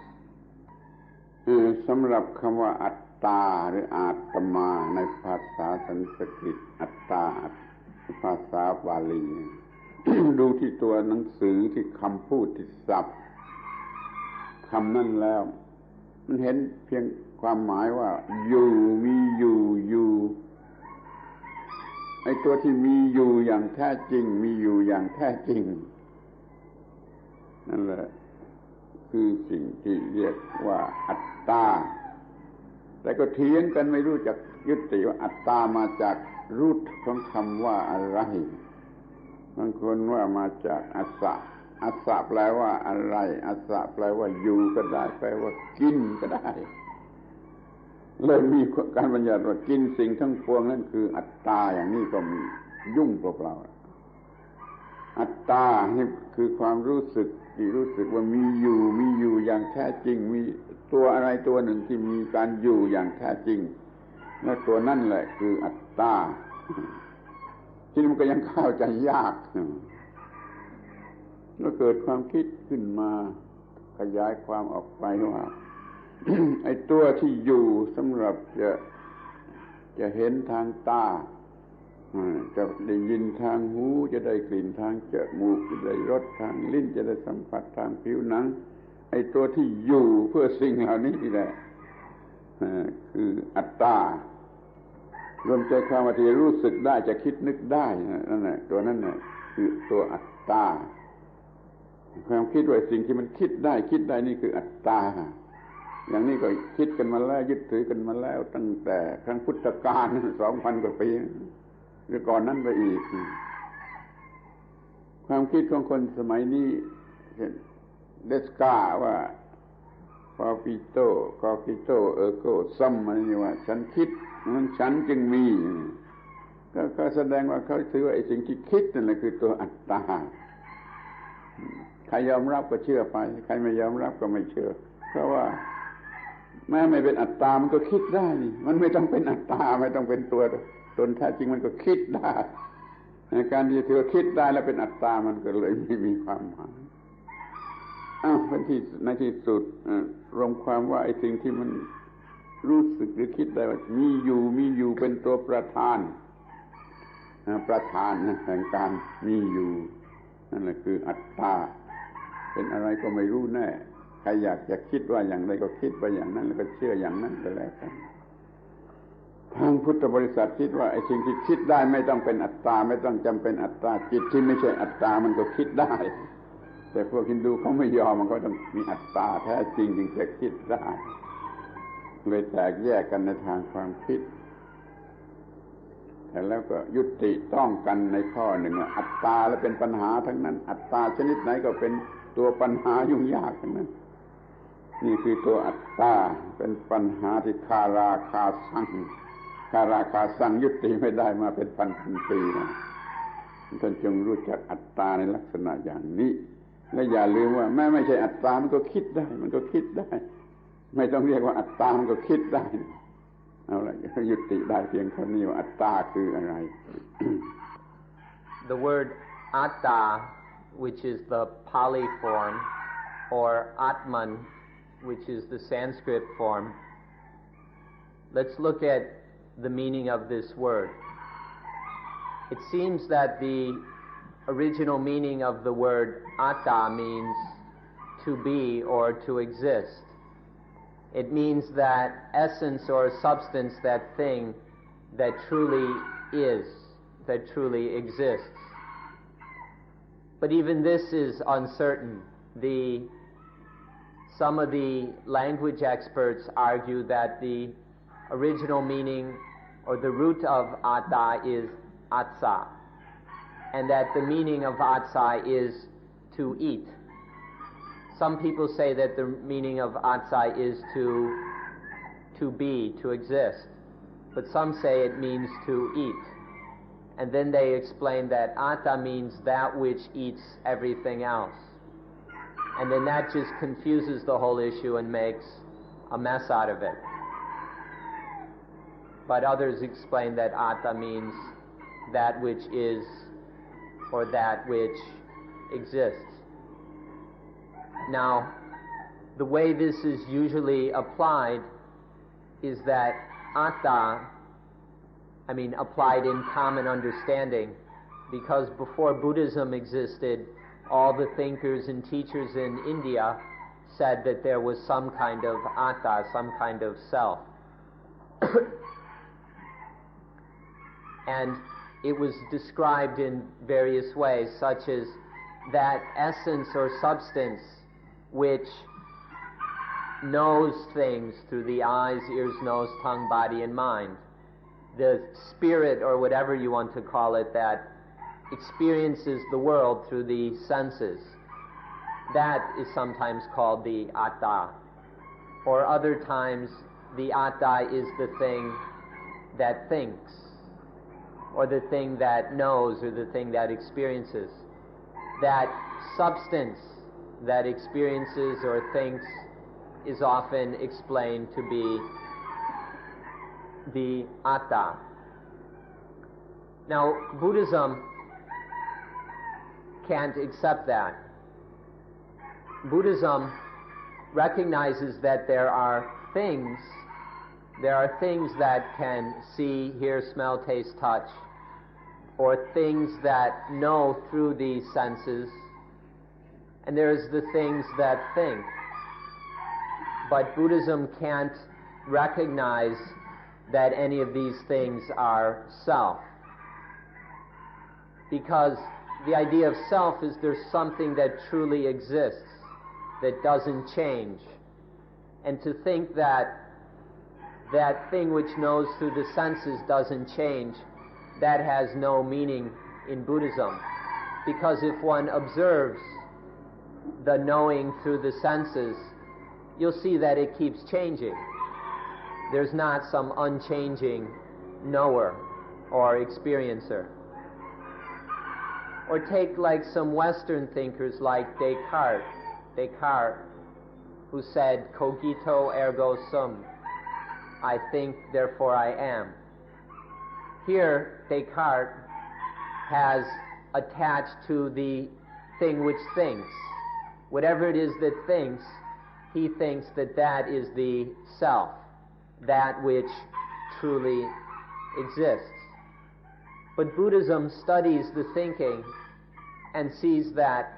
สำหรับคำว่าอัตตาหรืออาตมาในภาษาสันสกฤตอัตตาภาษาบาลี ดูที่ตัวหนังสือที่คำพูดที่ศัพท์คำนั้นแล้วมันเห็นเพียงความหมายว่าอยู่มีอยู่ไอ้ตัวที่มีอยู่อย่างแท้จริงมีอยู่อย่างแท้จริงนั่นแหละคือสิ่งที่เรียกว่าอัตตาแต่ก็เถียงกันไม่รู้จักยุติว่าอัตตามาจากรูทของคำว่าอะไรบางคนว่ามาจากอัสสะแปลว่าอะไรอัสสะแปลว่าอยู่ก็ได้แปลว่ากินก็ได้ เลยมีการบัญญัติว่ากินสิ่งทั้งปวงนั่นคืออัตตาอย่างนี้ก็มียุ่งเปล่าๆอัตตานี่คือความรู้สึกที่รู้สึกว่ามีอยู่อย่างแท้จริงมีตัวอะไรตัวหนึ่งที่มีการอยู่อย่างแท้จริงและตัวนั่นแหละคืออัตตาที่มันก็ยังเข้าใจยากก็เกิดความคิดขึ้นมาขยายความออกไปว่า ไอ้ตัวที่อยู่สำหรับจะเห็นทางตาจะได้ยินทางหูจะได้กลิ่นทางจมูกจะได้รสทางลิ้นจะได้สัมผัสทางผิวหนังไอ้ตัวที่อยู่เพื่อสิ่งเหล่านี้นี่แหละคืออัตตารวมใจความว่าที่รู้สึกได้จะคิดนึกได้นั่นแหละตัวนั้นน่ะคือตัวอัตตาความคิดว่าสิ่งที่มันคิดได้นี่คืออัตตาอย่างนี้ก็คิดกันมาแล้วยึดถือกันมาแล้วตั้งแต่ครั้งพุทธกาล 2,000 กว่าปีหรือก่อนนั้นไปอีกความคิดของคนสมัยนี้เช่นเดสกาว่าคอฟิโตเออโกซัมอะไรนี่ว่าฉันคิดนั้นฉันจึงมีก็แสดงว่าเขาถือว่าไอ้สิ่งที่คิดนั่นแหละคือตัวอัตตาใครยอมรับก็เชื่อไปใครไม่ยอมรับก็ไม่เชื่อเพราะว่าแม้ไม่เป็นอัตตามันก็คิดได้นี่มันไม่ต้องเป็นอัตตาไม่ต้องเป็นตัวตนแท้จริงมันก็คิดได้การที่ถือคิดได้แล้วเป็นอัตตามันก็เลยไม่มีความหมายเป็นที่ในที่สุดรวมความว่าไอ้สิ่งที่มันรู้สึกหรือคิดได้ว่ามีอยู่เป็นตัวประธานแห่งการมีอยู่นั่นแหละคืออัตตาเป็นอะไรก็ไม่รู้แน่ใครอยากจะคิดว่าอย่างไรก็คิดไปอย่างนั้นแล้วก็เชื่ออย่างนั้นก็แล้วกันทางพุทธบริษัทคิดว่าไอ้สิ่งที่คิดได้ไม่ต้องเป็นอัตตาไม่ต้องจำเป็นอัตตาจิตที่ไม่ใช่อัตตามันก็คิดได้แต่พวกฮินดูเขาไม่ยอมมันก็ต้องมีอัตตาแท้จริงจึงจะคิดได้เลยแตกแยกกันในทางความคิดแต่แล้วก็ยุติต้องกันในข้อหนึ่งว่าอัตตาแล้วเป็นปัญหาทั้งนั้นอัตตาชนิดไหนก็เป็นตัวปัญหายุ่งยากทั้งนั้นนี่คือตัวอัตตาเป็นปัญหาที่คาราคาซังยุติไม่ได้มาเป็นพันปีนะท่านจงรู้จักอัตตาในลักษณะอย่างนี้และอย่าลืมว่าแม้ไม่ใช่อัตตามันก็คิดได้ไม่ต้องเรียกว่าอัตตามันก็คิดได้เอาล่ะยุติได้เพียงเท่านี้ว่าอัตตาคืออะไร The word atta, which is the Pali form, or Atman, which is the Sanskrit form. Let's look at the meaning of this word. It seems that the original meaning of the word atta means to be or to exist. It means that essence or substance, that thing that truly is, that truly exists. But even this is uncertain. Some of the language experts argue that the original meaning or the root of atta is atsa, and that the meaning of atsa is to eat. Some people say that the meaning of atsa is to be, to exist, but some say it means to eat. And then they explain that atta means that which eats everything else. And then that just confuses the whole issue and makes a mess out of it. But others explain that atta means that which is or that which exists. Now, the way this is usually applied is that atta, applied in common understanding, because before Buddhism existed, all the thinkers and teachers in India said that there was some kind of atta, some kind of self. And it was described in various ways, such as that essence or substance which knows things through the eyes, ears, nose, tongue, body, and mind. The spirit, or whatever you want to call it, that experiences the world through the senses. That is sometimes called the atta. Or other times the atta is the thing that thinks, or the thing that knows, or the thing that experiences. That substance that experiences or thinks is often explained to be the atta. Now, Buddhism can't accept that. Buddhism recognizes that there are things that can see, hear, smell, taste, touch, or things that know through these senses, and there's the things that think. But Buddhism can't recognize that any of these things are self, because the idea of self is there's something that truly exists, that doesn't change. And to think that that thing which knows through the senses doesn't change, that has no meaning in Buddhism. Because if one observes the knowing through the senses, you'll see that it keeps changing. There's not some unchanging knower or experiencer. Or take like some Western thinkers like Descartes, who said, cogito ergo sum, I think, therefore I am. Here, Descartes has attached to the thing which thinks. Whatever it is that thinks, he thinks that that is the self, that which truly exists. But Buddhism studies the thinking and sees that,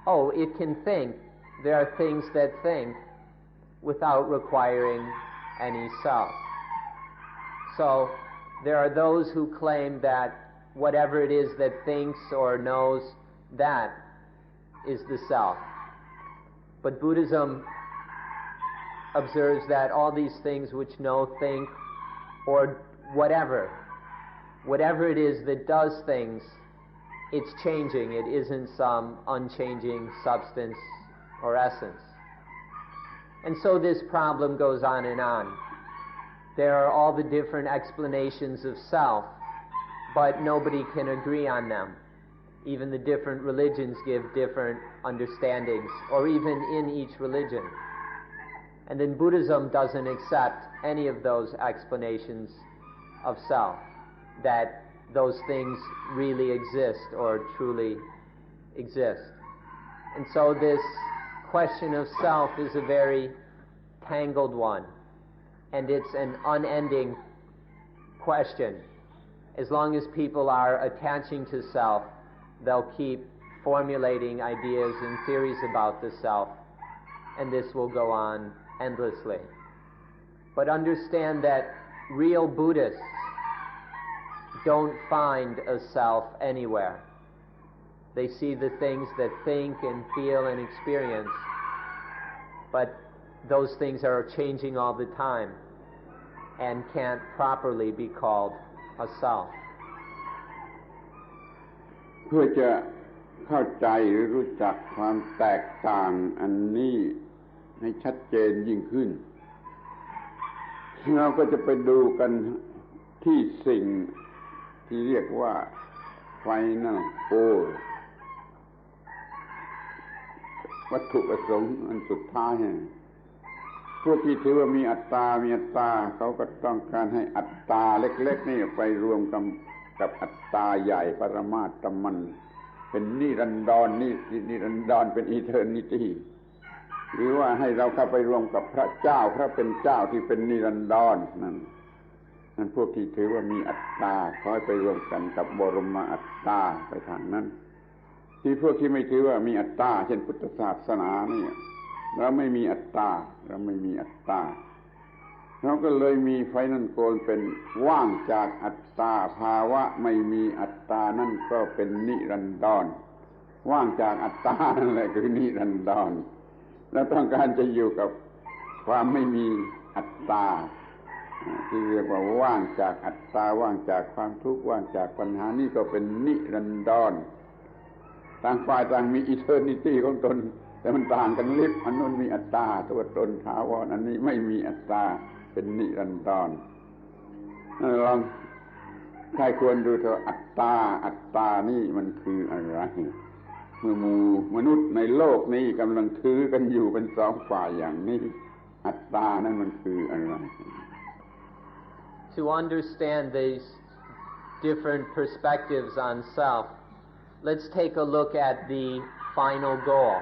oh, it can think. There are things that think without requiring any self. So there are those who claim that whatever it is that thinks or knows, that is the self. But Buddhism observes that all these things which know, think, or whatever it is that does things, it's changing. It isn't some unchanging substance or essence. And so this problem goes on and on. There are all the different explanations of self, but nobody can agree on them. Even the different religions give different understandings, or even in each religion. And then Buddhism doesn't accept any of those explanations of self, that those things really exist or truly exist. And so this question of self is a very tangled one, and it's an unending question. As long as people are attaching to self, they'll keep formulating ideas and theories about the self, and this will go on endlessly. But understand that real Buddhists don't find a self anywhere. They see the things that think and feel and experience, but those things are changing all the time and can't properly be called a self. เพื่อจะเข้าใจหรือรู้จักความแตกต่างอันนี้ให้ชัดเจนยิ่งขึ้นเราก็จะไปดูกันที่สิ่งที่เรียกว่า final goal วัตถุประสงค์อันสุดท้ายพวกที่ถือว่ามีอัตตาเขาก็ต้องการให้อัตตาเล็กๆนี่ไปรวมกับอัตตาใหญ่ปรมาตถมันเป็นนิรันดรเป็น eternity หรือว่าให้เราเข้าไปรวมกับพระเจ้าพระเป็นเจ้าที่เป็นนิรันดรนั่นพวกที่ถือว่ามีอัตตาขอให้ไปรวมกันกับบรมอัตตาไปทางนั้นที่พวกที่ไม่ถือว่ามีอัตตาเช่นพุทธศาสนานี่เราไม่มีอัตตาเราก็เลยมีไฟนั่นโกนเป็นว่างจากอัตตาภาวะไม่มีอัตตานั่นก็เป็นนิรันดรว่างจากอัตตานั่นแหละคือนิรันดรแล้วต้องการจะอยู่กับความไม่มีอัตตาที่เรียกว่าว่างจากอัตตาว่างจากความทุกข์ว่างจากปัญหานี่ก็เป็นนิรันดรต่างฝ่ายต่างมี eternity ของตนแ แต่มันต่างกันลิบอันนู้นมีอัตตาตัวตนถาวรอันนี้ไม่มีอัตตาเป็นนิรันดรลองใครควรดูเถอะอัตตานี่มันคืออะไรเมื่อหมู่มนุษย์ในโลกนี้กำลังถือกันอยู่เป็นสองฝ่ายอย่างนี้อัตตานั่นมันคืออะไร To understand these different perspectives on self, let's take a look at the final goal.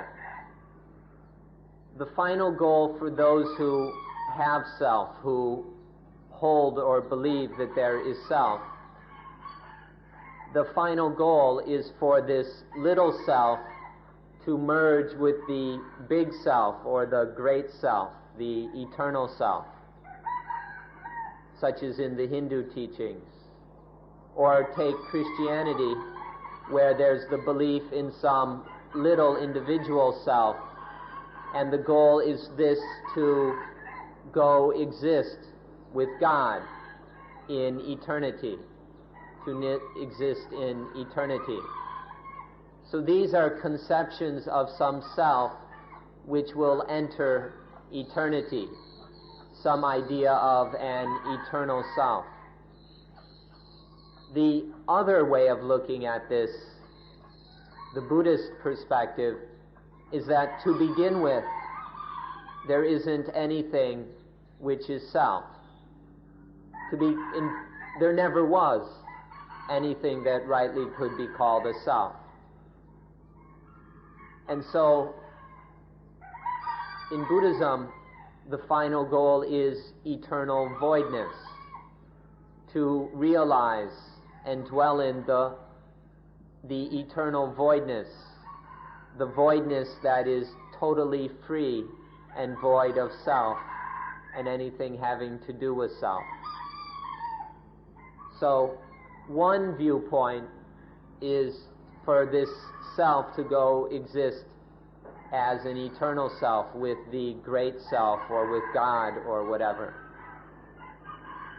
The final goal for those who have self, who hold or believe that there is self, the final goal is for this little self to merge with the big self or the great self, the eternal self, such as in the Hindu teachings. Or take Christianity, where there's the belief in some little individual self, and the goal is this to go exist with God in eternity, to exist in eternity. So these are conceptions of some self which will enter eternity, some idea of an eternal self. The other way of looking at this, the Buddhist perspective, is that to begin with, there isn't anything which is self. There never was anything that rightly could be called a self. And so, in Buddhism, the final goal is eternal voidness, to realize and dwell in the eternal voidness, the voidness that is totally free and void of self and anything having to do with self. So, one viewpoint is for this self to go exist as an eternal self with the great self or with God or whatever.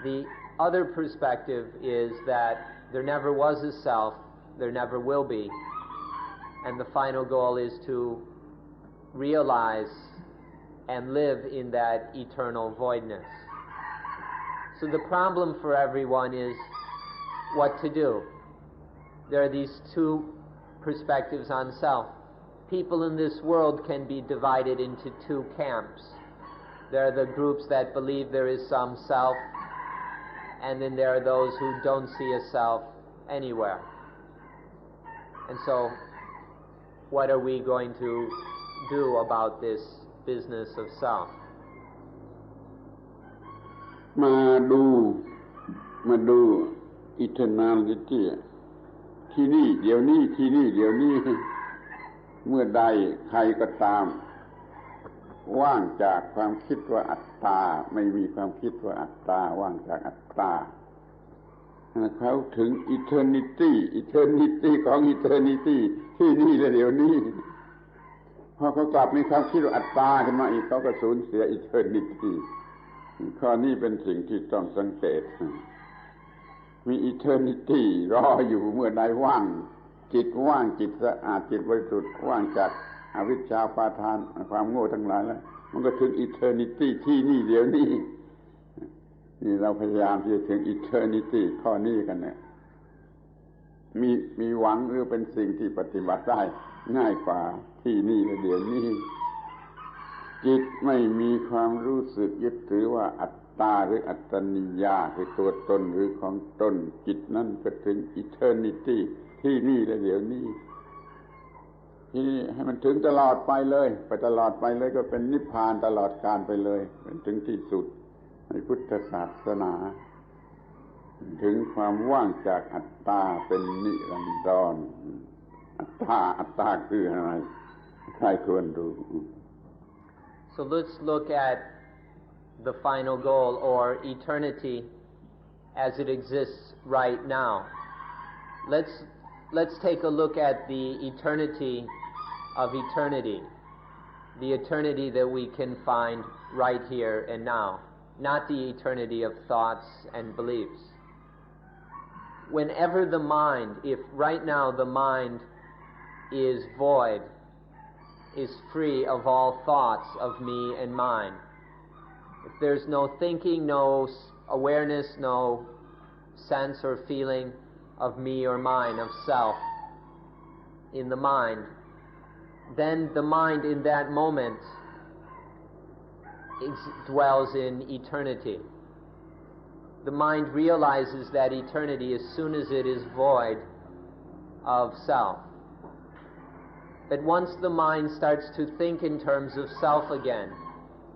The other perspective is that there never was a self, there never will be, and the final goal is to realize and live in that eternal voidness. So the problem for everyone is what to do. There are these two perspectives on self. People in this world can be divided into two camps. There are the groups that believe there is some self, and then there are those who don't see a self anywhere. And so, what are we going to do about this business of self? มาดู eternality ที่นี่เดี๋ยวนี้ที่นี่เดี๋ยวนี้เมื่อใดใครก็ตามว่างจากความคิดว่าอัตตาไม่มีความคิดว่าอัตตาว่างจากอัตตาเขาถึง eternity ของ eternity ที่นี่และเดี๋ยวนี้พอเขากลับมีความคิดว่าอัตตาขึ้นมาอีกเขาก็สูญเสีย eternity ข้อนี้เป็นสิ่งที่ต้องสังเกตมี eternity รออยู่เมื่อใดว่างจิตว่างจิตสะอาดจิตบริสุทธิ์ว่างจากอวิชชาปาทานความโง่ทั้งหลายแล้วมันก็ถึง eternity ที่นี่เดี๋ยวนี้นี่เราพยายามที่จะถึง eternity ข้อนี้กันเนี่ยมีหวังหรือเป็นสิ่งที่ปฏิบัติได้ง่ายกว่าที่นี่และเดี๋ยวนี้จิตไม่มีความรู้สึกยึดถือว่าอัตตาหรืออัตตนิยาคือตัวตนหรือของตนจิตนั่นก็ถึง eternity ที่นี่และเดี๋ยวนี้ที่ให้มันถึงตลอดไปเลยไปตลอดไปเลยก็เป็นนิพพานตลอดกาลไปเลยเป็นถึงที่สุดในพุทธศาสนาถึงความว่างจากอัตตาเป็นนิรันดรอัตตาคืออะไรใครควรรู้ So let's look at the final goal or eternity as it exists right now. Let's take a look at the eternity of eternity, the eternity that we can find right here and now, not the eternity of thoughts and beliefs. Whenever the mind, if right now the mind is void, is free of all thoughts of me and mine. If there's no thinking, no awareness, no sense or feeling of me or mine, of self in the mind, then the mind in that moment dwells in eternity. The mind realizes that eternity as soon as it is void of self. But once the mind starts to think in terms of self again,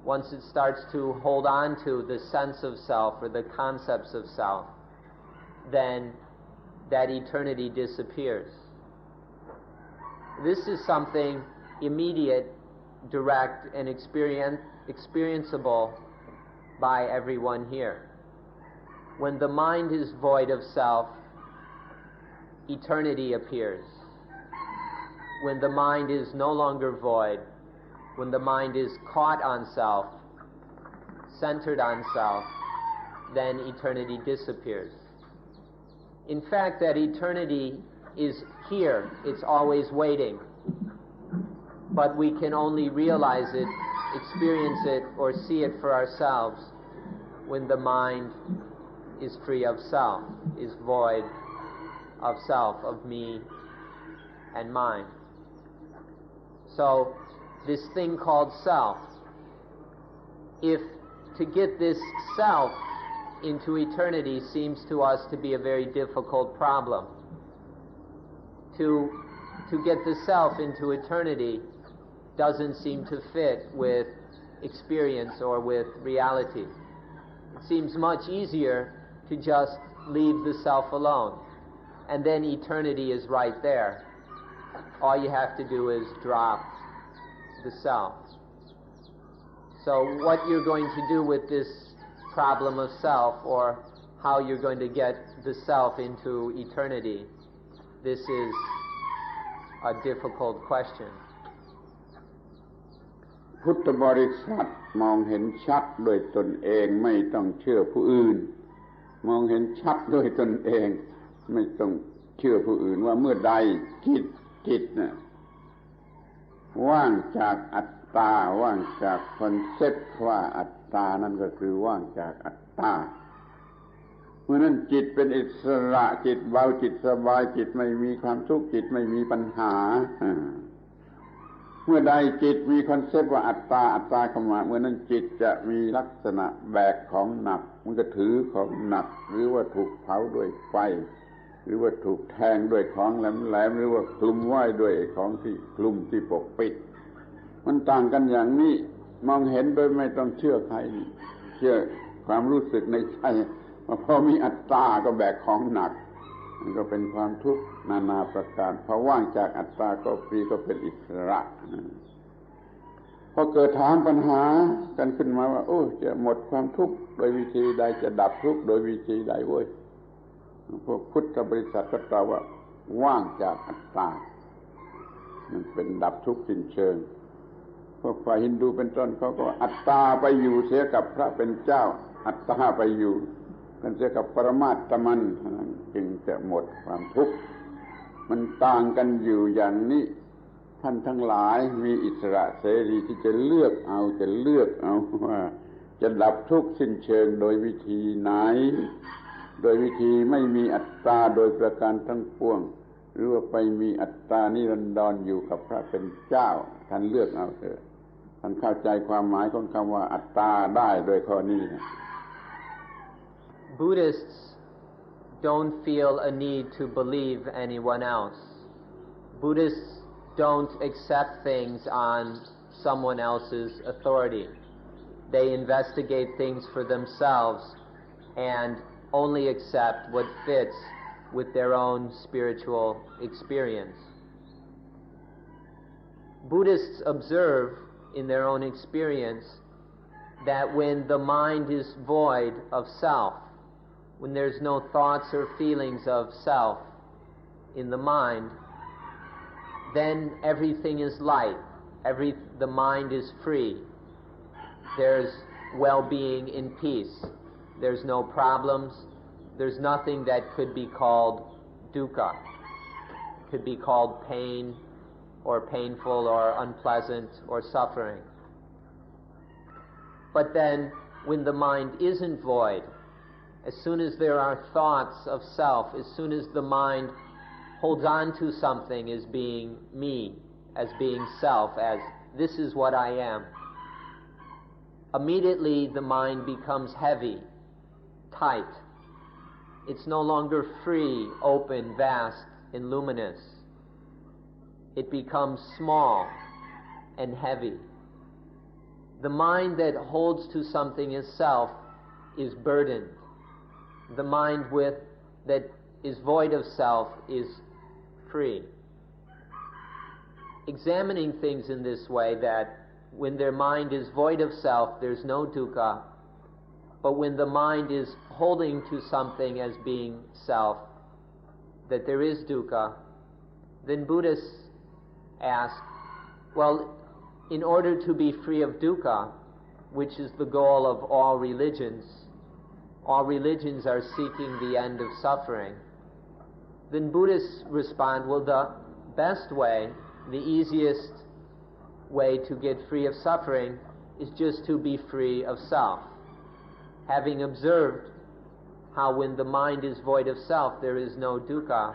once it starts to hold on to the sense of self or the concepts of self, then that eternity disappears. This is something immediate, direct, and experienceable by everyone here. When the mind is void of self, eternity appears. When the mind is no longer void, when the mind is caught on self, centered on self, then eternity disappears. In fact, that eternity is here. It's always waiting. But we can only realize it, experience it, or see it for ourselves when the mind is free of self, is void of self, of me and mine. So, this thing called self, if to get this self into eternity seems to us to be a very difficult problem. To get the self into eternity doesn't seem to fit with experience or with reality. It seems much easier to just leave the self alone, and then eternity is right there. All you have to do is drop the self. So what you're going to do with this problem of self, or how you're going to get the self into eternity, this is a difficult question. พุทธบริษัทมองเห็นชัดด้วยตนเองไม่ต้องเชื่อผู้อื่นมองเห็นชัดด้วยตนเองไม่ต้องเชื่อผู้อื่นว่าเมื่อใดจิตน่ะว่างจากอัตตาว่างจากคอนเซ็ปต์ว่าอัตตานั่นก็คือว่างจากอัตตาเมื่อนั้นจิตเป็นอิสระจิตเบาจิตสบายจิตไม่มีความทุกข์จิตไม่มีปัญหาเมื่อใดจิตมีคอนเซ็ปต์ว่าอัตตาเข้ามาเมื่อนั้นจิตจะมีลักษณะแบกของหนักมันก็ถือของหนักหรือว่าถูกเผาด้วยไฟหรือว่าถูกแทงด้วยของแหลมๆหรือว่าคลุมไว้ด้วยของที่คลุมที่ปกปิดมันต่างกันอย่างนี้มองเห็นโดยไม่ต้องเชื่อใครเชื่อความรู้สึกในใจว่าพอมีอัตตาก็แบกของหนักมันก็เป็นความทุกข์นานาประการพอว่างจากอัตตาก็ฟรีก็เป็นอิสระพอเกิดถามปัญหากันขึ้นมาว่าโอ้จะหมดความทุกข์โดยวิธีใดจะดับทุกข์โดยวิธีใดเว้ยพวกพุทธบริษัทก็ตอบว่าว่างจากอัตตามันเป็นดับทุกข์สิ้นเชิงพวกฝ่ายฮินดูเป็นต้นเขาก็อัตตาไปอยู่เสียกับพระเป็นเจ้าอัตตาไปอยู่กันเสียกับปรมาตถมันจึงจะหมดความทุกข์มันต่างกันอยู่อย่างนี้ท่านทั้งหลายมีอิสระเสรีที่จะเลือกเอาว่าจะดับทุกข์สิ้นเชิงโดยวิธีไหนโดยวิธีไม่มีอัตตาโดยประการทั้งปวงหรือว่าไปมีอัตตานิรันดรอยู่กับพระเป็นเจ้าท่านเลือกเอาเถอะท่านเข้าใจความหมายของคำว่าอัตตาได้โดยข้อนี้นะ Buddhists don't feel a need to believe anyone else. Buddhists don't accept things on someone else's authority. They investigate things for themselves and only accept what fits with their own spiritual experience. Buddhists observe in their own experience that when the mind is void of self, when there's no thoughts or feelings of self in the mind, then everything is light. The mind is free. There's well-being in peace. There's no problems. There's nothing that could be called dukkha, could be called pain, or painful or unpleasant or suffering. But then, when the mind isn't void, as soon as there are thoughts of self, as soon as the mind holds on to something as being me, as being self, as this is what I am, immediately the mind becomes heavy, tight. It's no longer free, open, vast, and luminous. It becomes small and heavy. The mind that holds to something as self is burdened. The mind that is void of self is free. Examining things in this way, that when their mind is void of self, there's no dukkha, but when the mind is holding to something as being self, that there is dukkha, then Buddhists ask, well, in order to be free of dukkha, which is the goal of all religions are seeking the end of suffering, then Buddhists respond, well, the best way, the easiest way to get free of suffering is just to be free of self. Having observed how when the mind is void of self, there is no dukkha,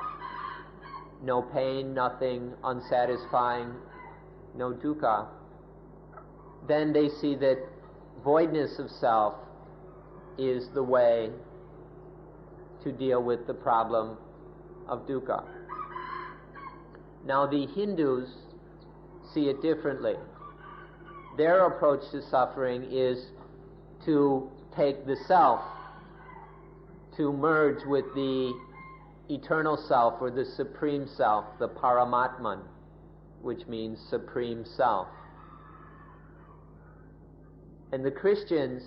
no pain, nothing unsatisfying, no dukkha, then they see that voidness of self is the way to deal with the problem of dukkha. Now the Hindus see it differently. Their approach to suffering is to take the self, to merge with the eternal self or the supreme self, the Paramatman, which means supreme self. And the Christians,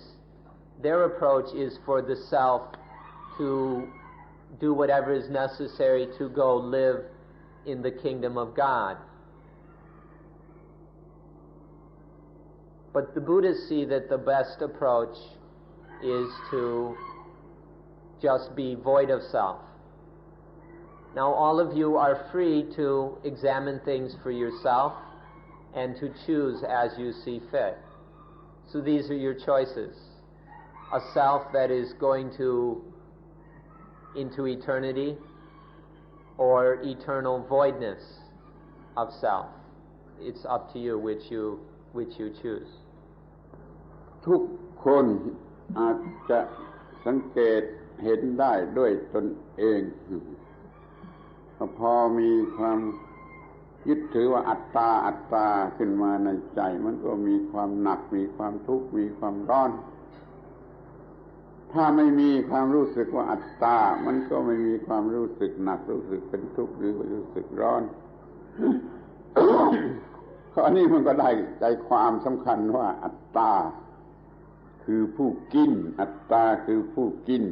their approach is for the self to do whatever is necessary to go live in the kingdom of God. But the Buddhists see that the best approach is to just be void of self. Now all of you are free to examine things for yourself and to choose as you see fit. So these are your choices. A self that is going into eternity, or eternal voidness of self. It's up to you which you choose. ทุกคนอาจจะสังเกตเห็นได้ด้วยตนเองพอมีความยึดถือว่าอัตตาขึ้นมาในใจมันก็มีความหนักมีความทุกข์มีความร้อนถ้าไม่มีความรู้สึกว่าอัตตามันก็ไม่มีความรู้สึกหนักรู้สึกเป็นทุกข์หรือรู้สึกร้อน ข้อนี้มันก็ได้ใจความสำคัญว่าอัตตาคือผู้กินอัตตาคือผู้กิน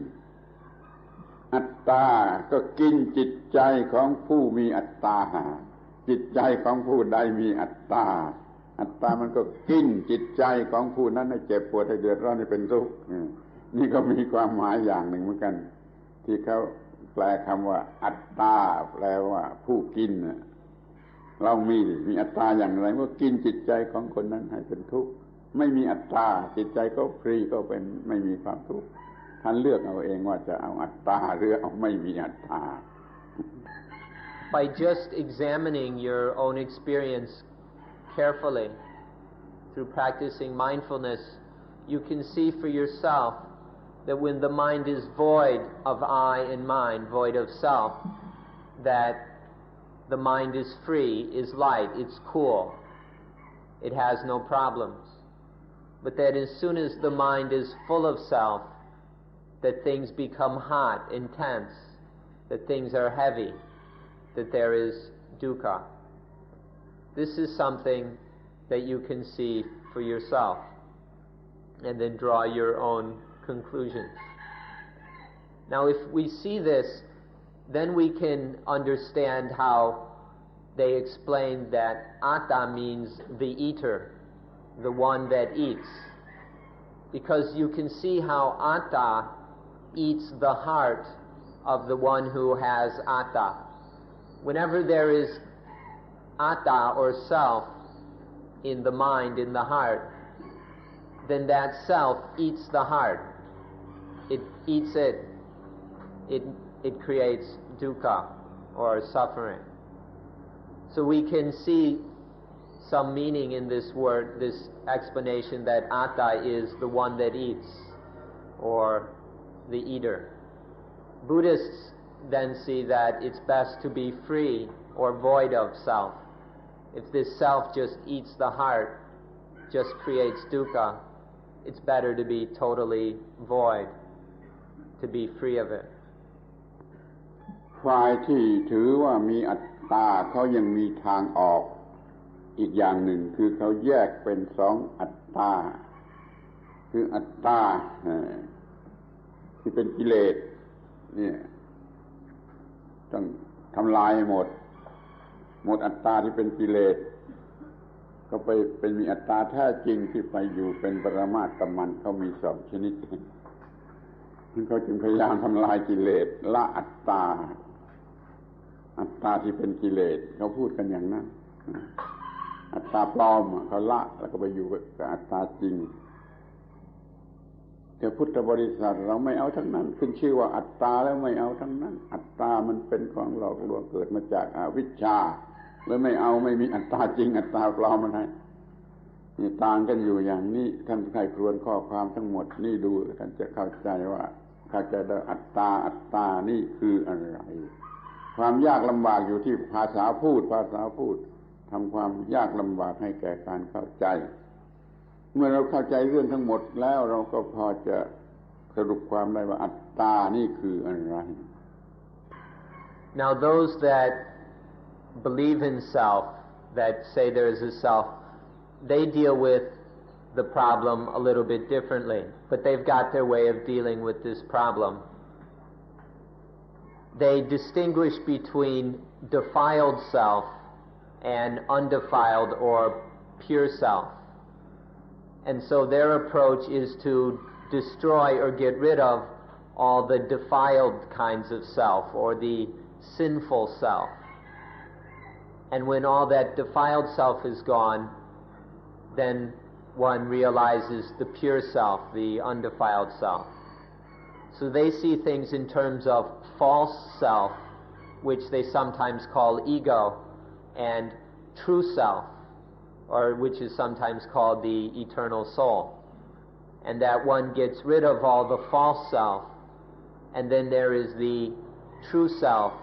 อัตตาก็กินจิตใจของผู้มีอัตตาจิตใจของผู้ใดมีอัตตาอัตตามันก็กินจิตใจของผู้นั้นให้เจ็บปวดให้เดือดร้อนให้เป็นทุกข์นี่ก็มีความหมายอย่างหนึ่งเหมือนกันที่เขาแปลคำว่าอัตตาแปลว่าผู้กินเรามีอัตตาอย่างไรเมื่อกินจิตใจของคนนั้นให้เป็นทุกข์ไม่มีอัตตาจิตใจก็ฟรีก็เป็นไม่มีความทุกข์ท่านเลือกเอาเองว่าจะเอาอัตตาหรือเอาไม่มีอัตตา By just examining your own experience carefully through practicing mindfulness, you can see for yourself that when the mind is void of I and mine, void of self, that the mind is free, is light, it's cool, it has no problems. But that as soon as the mind is full of self, that things become hot, intense, that things are heavy, that there is dukkha. This is something that you can see for yourself and then draw your own conclusions. Now if we see this, then we can understand how they explained that atta means the eater, the one that eats. Because you can see how atta eats the heart of the one who has atta. Whenever there is atta or self in the mind, in the heart, then that self eats the heart. It eats it. It creates dukkha or suffering. So we can see some meaning in this word, this explanation that atta is the one that eats, or the eater. Buddhists then see that it's best to be free or void of self. If this self just eats the heart, just creates dukkha, it's better to be totally void, to be free of it. ฝ่ายที่ถือว่ามีอัตตาเขายังมีทางออกอีกอย่างหนึ่งคือเขาแยกเป็นสองอัตตาคืออัตตาที่เป็นกิเลสเนี่ยต้องทำลายให้หมดอัตตาที่เป็นกิเลสก็ไปเป็นมีอัตตาแท้จริงที่ไปอยู่เป็นปรมาตถมันเขามีสองชนิดเขาจึงพยายามทำลายกิเลสละอัตตาที่เป็นกิเลสเขาพูดกันอย่างนั้นอัตตาปลอมเขาละแล้วก็ไปอยู่กับอัตตาจริงแต่พุทธบริษัทเราไม่เอาทั้งนั้นขึ้นชื่อว่าอัตตาแล้วไม่เอาทั้งนั้นอัตตามันเป็นของหลอกลวงเกิดมาจากอวิชชาแล้วไม่เอาไม่มีอัตตาจริงอัตตาปลอมมันให้นี่ต่างกันอยู่อย่างนี้ท่านใครครวญข้อความทั้งหมดนี่ดูท่านจะเข้าใจว่าเข้าใจได้อัตตานี่คืออะไรความยากลำบากอยู่ที่ภาษาพูดทำความยากลำบากให้แก่การเข้าใจเมื่อเราเข้าใจเรื่องทั้งหมดแล้วเราก็พอจะสรุปความได้ว่าอัตตานี่คืออะไร Now those that believe in self, that say there is a self, they deal with the problem a little bit differently, but they've got their way of dealing with this problem. They distinguish between defiled self and undefiled or pure self. And so their approach is to destroy or get rid of all the defiled kinds of self or the sinful self. And when all that defiled self is gone, then one realizes the pure self, the undefiled self. So they see things in terms of false self, which they sometimes call ego, and true self, or which is sometimes called the eternal soul. And that one gets rid of all the false self, and then there is the true self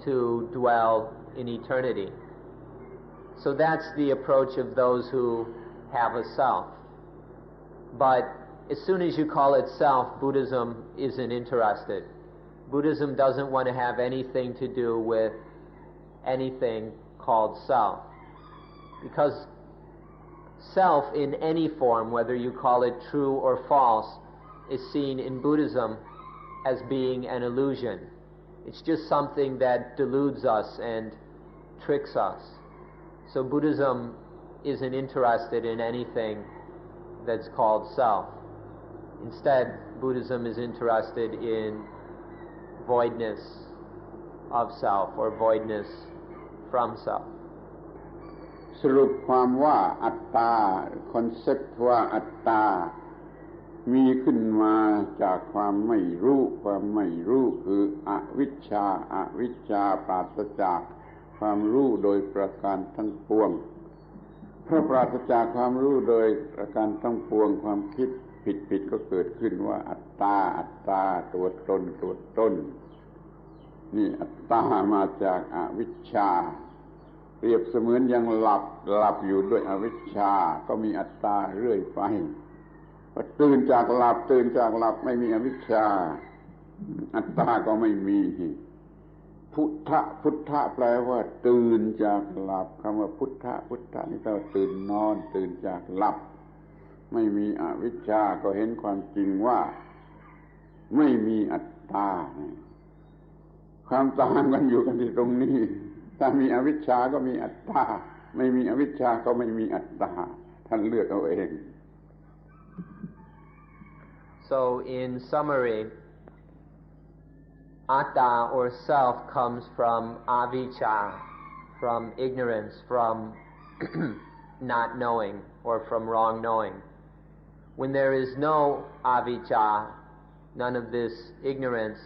to dwell in eternity. So that's the approach of those who have a self. But as soon as you call it self, Buddhism isn't interested. Buddhism doesn't want to have anything to do with anything called self. Because self in any form, whether you call it true or false, is seen in Buddhism as being an illusion. It's just something that deludes us and tricks us. So Buddhism isn't interested in anything that's called self. Instead, Buddhism is interested in voidness of self or voidness from self. สรุปความว่าอัตตาคอนเซ็ปต์ว่าอัตตามีขึ้นมาจากความไม่รู้คืออวิชชาปราศจากความรู้โดยประการทั้งปวงเพราะปราศจากความรู้โดยประการทั้งปวงความคิดผิดก็เกิดขึ้นว่าอัตตาตัวตนนี่อัตตามาจากอวิชชาเปรียบเสมือนยังหลับอยู่ด้วยอวิชชาก็มีอัตตาเรื่อยไปพอตื่นจากหลับไม่มีอวิชชาอัตตาก็ไม่มีพุทธะแปลว่าตื่นจากหลับคำว่าพุทธะนี่แปลว่าตื่นนอนตื่นจากหลับไม่มีอวิชชาก็เห็นความจริงว่าไม่มีอัตตาความต่างกันอยู่กันที่ตรงนี้ถ้ามีอวิชชาก็มีอัตตาไม่มีอวิชชาก็ไม่มีอัตตาท่านเลือกเอาเอง So in summary, atta or self comes from avijja, from ignorance, from not knowing, or from wrong knowing. When there is no avijja, none of this ignorance,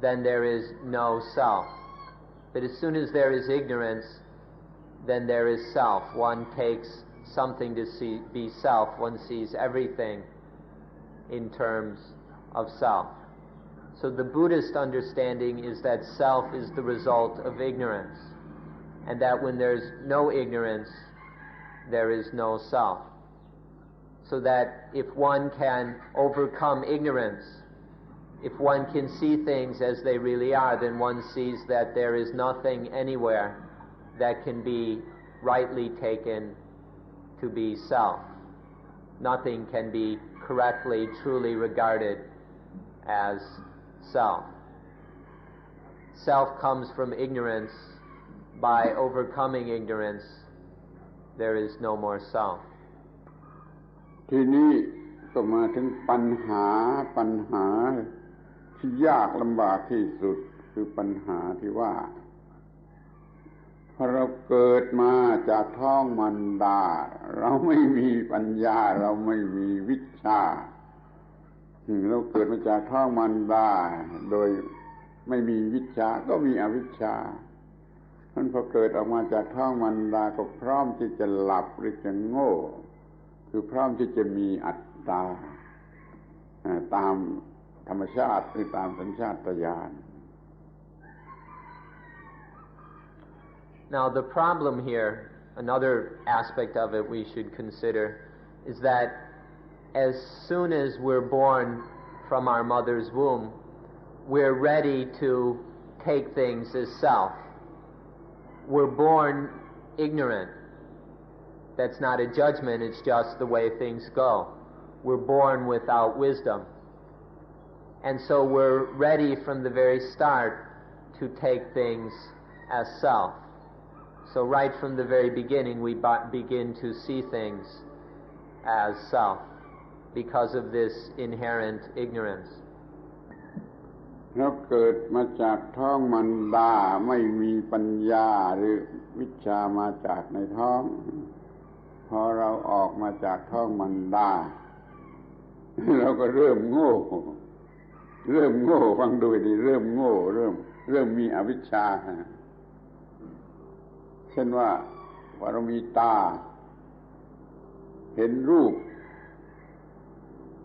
then there is no self. But as soon as there is ignorance, then there is self. One takes something to be self. One sees everything in terms of self. So the Buddhist understanding is that self is the result of ignorance, and that when there's no ignorance, there is no self. So that if one can overcome ignorance, if one can see things as they really are, then one sees that there is nothing anywhere that can be rightly taken to be self. Nothing can be correctly, truly regarded as self. Self comes from ignorance. By overcoming ignorance, there is no more self. ทีนี้ก็มาถึงปัญหาที่ยากลำบากที่สุดคือปัญหาที่ว่าพอเราเกิดมาจากท้องมารดาเราไม่มีปัญญาเราไม่มีวิชาเราเกิดมาจากท้องมารดาโดยไม่มีวิชาก็มีอวิชชาท่านพอเกิดออกมาจากท้องมารดาก็พร้อมที่จะหลับหรือจะโง่คือพร้อมที่จะมีอัตตาตามธรรมชาติหรือตามสัญชาตญาณ Now the problem here, another aspect of it we should consider, is that as soon as we're born from our mother's womb, we're ready to take things as self. We're born ignorant. That's not a judgment, it's just the way things go. We're born without wisdom. And so we're ready from the very start to take things as self. So right from the very beginning we begin to see things as self because of this inherent ignorance. เราเกิดมาจากท้องมารดาไม่มีปัญญาหรือวิชามาจากในท้องพอเราออกมาจากท้องมารดาเราก็เริ่มโง่ฟังดูดีเริ่มโง่เริ่มมีอวิชชาเช่นว่าเรามีตาเห็นรูป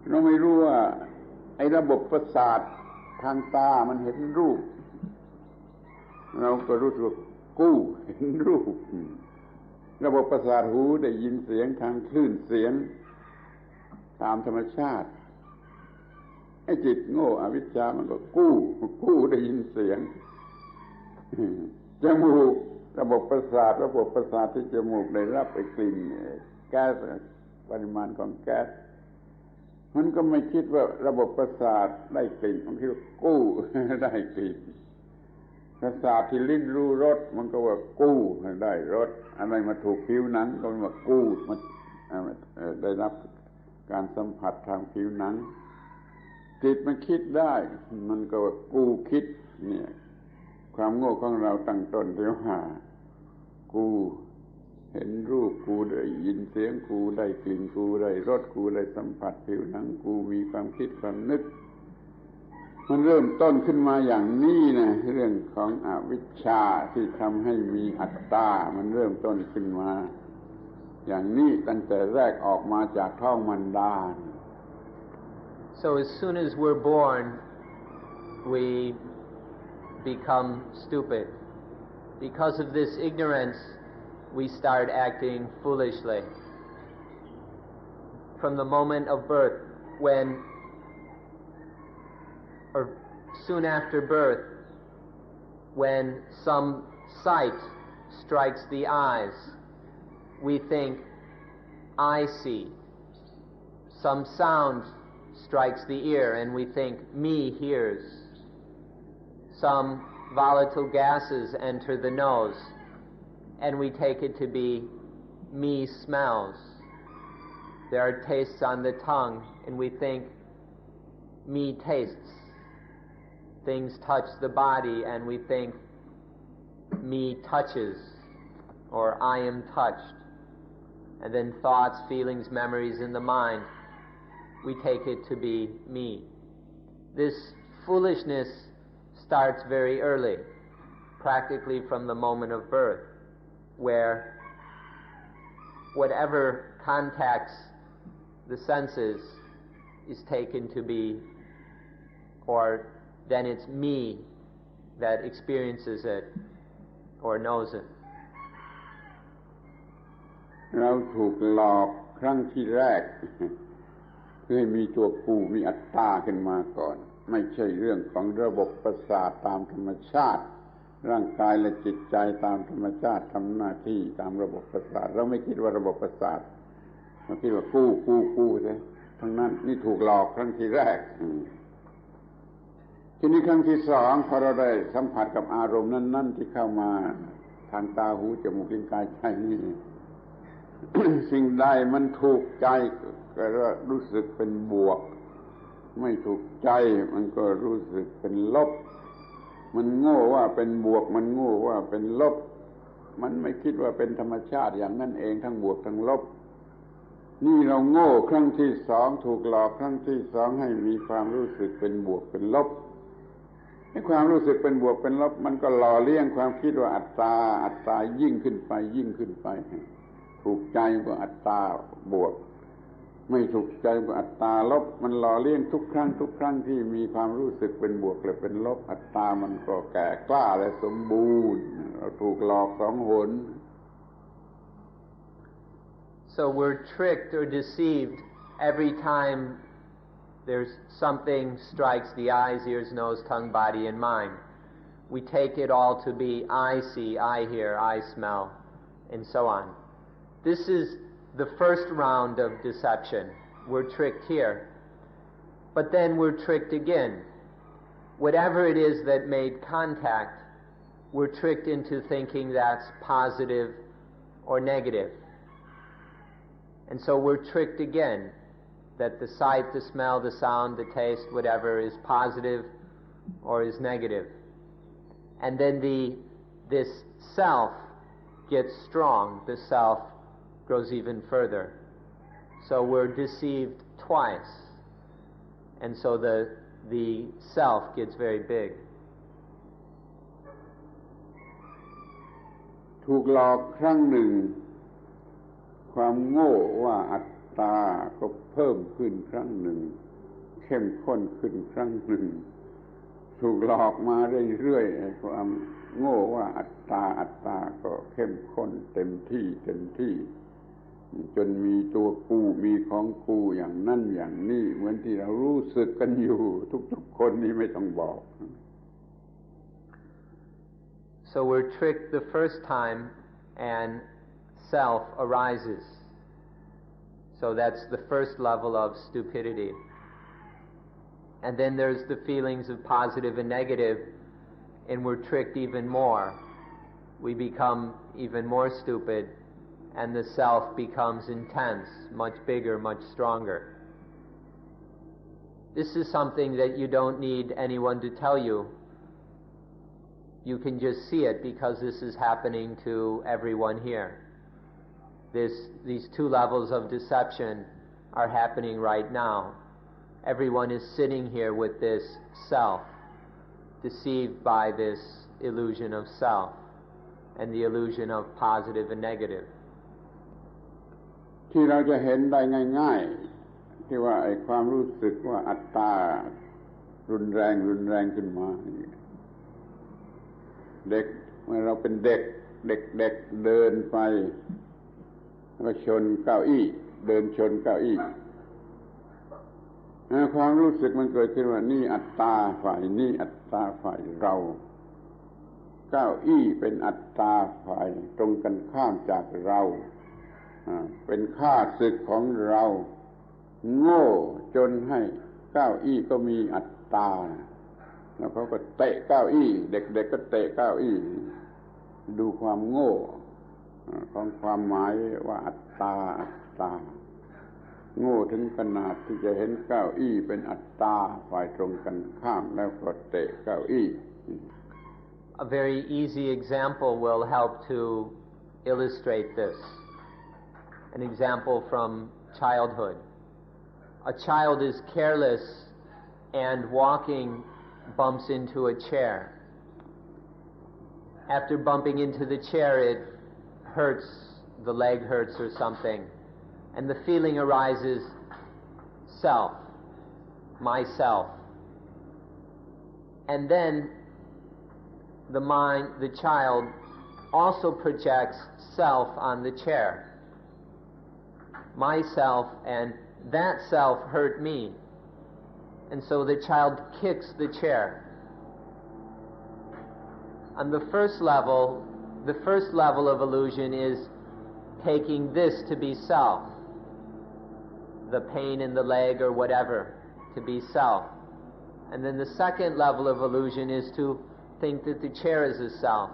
เราไม่รู้ว่าไอ้ระบบประสาททางตามันเห็นรูปเราก็รู้สึกกู้เห็นรูประบบประสาทหูได้ยินเสียงทางคลื่นเสียงตามธรรมชาติไอ้จิตโง่อวิชชามันก็กู้ได้ยินเสียงจมูกระบบประสาทที่จมูกได้รับไอ้กลิ่นแก๊สปริมาณของแก๊สมันก็ไม่คิดว่าระบบประสาทได้กลิ่นมันคิดว่ากู้ได้กลิ่นประสาทที่ลิ้นรู้รสมันก็ว่ากู้ได้รสอะไรมาถูกผิวหนังก็ว่ากู้มันได้รับการสัมผัสทางผิวหนังจิตมันคิดได้มันก็ว่ากู้คิดเนี่ยความโง่ของเราตั้งต้นที่ว่ากูเห็นรูปกูได้ยินเสียงกูได้กลิ่นกูได้รสกูได้สัมผัสผิวหนังกูมีความคิดความนึกมันเริ่มต้นขึ้นมาอย่างนี้นะเรื่องของอวิชชาที่ทำให้มีอัตตามันเริ่มต้นขึ้นมาอย่างนี้ตั้งแต่แรกออกมาจากท้องมารดา So as soon as we're born we become stupid. Because of this ignorance we start acting foolishly. From the moment of birth, or soon after birth, when some sight strikes the eyes, we think, I see. Some sound strikes the ear and we think, me hears. Some volatile gases enter the nose and we take it to be me smells. There are tastes on the tongue and we think me tastes. Things touch the body and we think me touches. or I am touched, and then thoughts, feelings, memories in the mind, we take it to be me. This foolishness starts very early, practically from the moment of birth, where whatever contacts the senses is taken to be, or then it's me that experiences it or knows it. เราถูกหลอกครั้งที่แรกเพื่อให้มีตัวกูมีอัตตาขึ้นมาก่อนไม่ใช่เรื่องของระบบประสาทตามธรรมชาติร่างกายและจิตใจตามธรรมชาติทำหน้าที่ตามระบบประสาทเราไม่คิดว่าระบบประสาทเราคิดว่ากูใช่ทั้งนั้นนี่ถูกหลอกครั้งที่แรกทีนี้ครั้งที่สองพอเราได้สัมผัสกับอารมณ์นั้นๆที่เข้ามาทางตาหูจมูกลิ้นกายใจนี่ สิ่งใดมันถูกใจก็รู้สึกเป็นบวกไม่ถูกใจมันก็รู้สึกเป็นลบมันโง่ว่าเป็นบวกมันโง่ว่าเป็นลบมันไม่คิดว่าเป็นธรรมชาติอย่างนั้นเองทั้งบวกทั้งลบนี่เราโง่ครั้งที่สองถูกหลอกครั้งที่สองให้มีความรู้สึกเป็นบวกเป็นลบให้ความรู้สึกเป็นบวกเป็นลบมันก็หล่อเลี้ยงความคิดว่าอัตตายิ่งขึ้นไปถูกใจก็อัตตาบวกไม่ถูกใจก็อัตตาลบมันหล่อเลี้ยงทุกครั้งที่มีความรู้สึกเป็นบวกหรือเป็นลบอัตตามันก็แก่กล้าและสมบูรณ์เราถูกหลอกสองหน So we're tricked or deceived every time there's something strikes the eyes, ears, nose, tongue, body, and mind. We take it all to be I see, I hear, I smell, and so on. This is the first round of deception. We're tricked here. But then we're tricked again. Whatever it is that made contact, we're tricked into thinking that's positive or negative. And so we're tricked again, that the sight, the smell, the sound, the taste, whatever is positive or is negative. And then this self gets strong, the self grows even further. So we're deceived twice. And so the self gets very big. ถูกหลอกครั้งหนึ่งความโง่ว่าอัตตาก็เพิ่มขึ้นครั้งหนึ่งเข้มข้นขึ้นครั้งหนึ่งถูกหลอกมาเรื่อยๆความโง่ว่าอัตตาก็เข้มข้นเต็มที่จนมีตัวกูมีของกูอย่างนั่นอย่างนี้เหมือนที่เรารู้สึกกันอยู่ทุกๆคนนี่ไม่ต้องบอก So we're tricked the first time and self arises. So that's the first level of stupidity. And then there's the feelings of positive and negative, and we're tricked even more. We become even more stupid, and the self becomes intense, much bigger, much stronger. This is something that you don't need anyone to tell you. You can just see it because this is happening to everyone here. These two levels of deception are happening right now. Everyone is sitting here with this self, deceived by this illusion of self and the illusion of positive and negative. ที่เราจะเห็นได้ง่ายๆที่ว่าไอ้ความรู้สึกว่าอัตตารุนแรงขึ้นมาเด็กเมื่อเราเป็นเด็กเดินไปก็ชนเก้าอี้เดินชนเก้าอี้ความรู้สึกมันเกิดขึ้นว่านี่อัตตาฝ่ายนี่อัตตาฝ่ายเราเก้าอี้เป็นอัตตาฝ่ายตรงกันข้ามจากเราเป็นข้าศึกของเราโง่จนให้เก้าอี้ก็มีอัตตาแล้วเขาก็เตะเก้าอี้เด็กๆก็เตะเก้าอี้ดูความโง่ของความหมายว่าอัตตาโง่ถึงขนาดที่จะเห็นเก้าอี้เป็นอัตตาฝ่ายตรงกันข้ามแล้วก็เตะเก้าอี้ A very easy example will help to illustrate this. An example from childhood. A child is careless and walking bumps into a chair. After bumping into the chair, it hurts, the leg hurts or something, and the feeling arises, self, myself. And then the child also projects self on the chair. Myself and that self hurt me. And so the child kicks the chair. On the first level of illusion is taking this to be self. The pain in the leg or whatever to be self. And then the second level of illusion is to think that the chair is a self.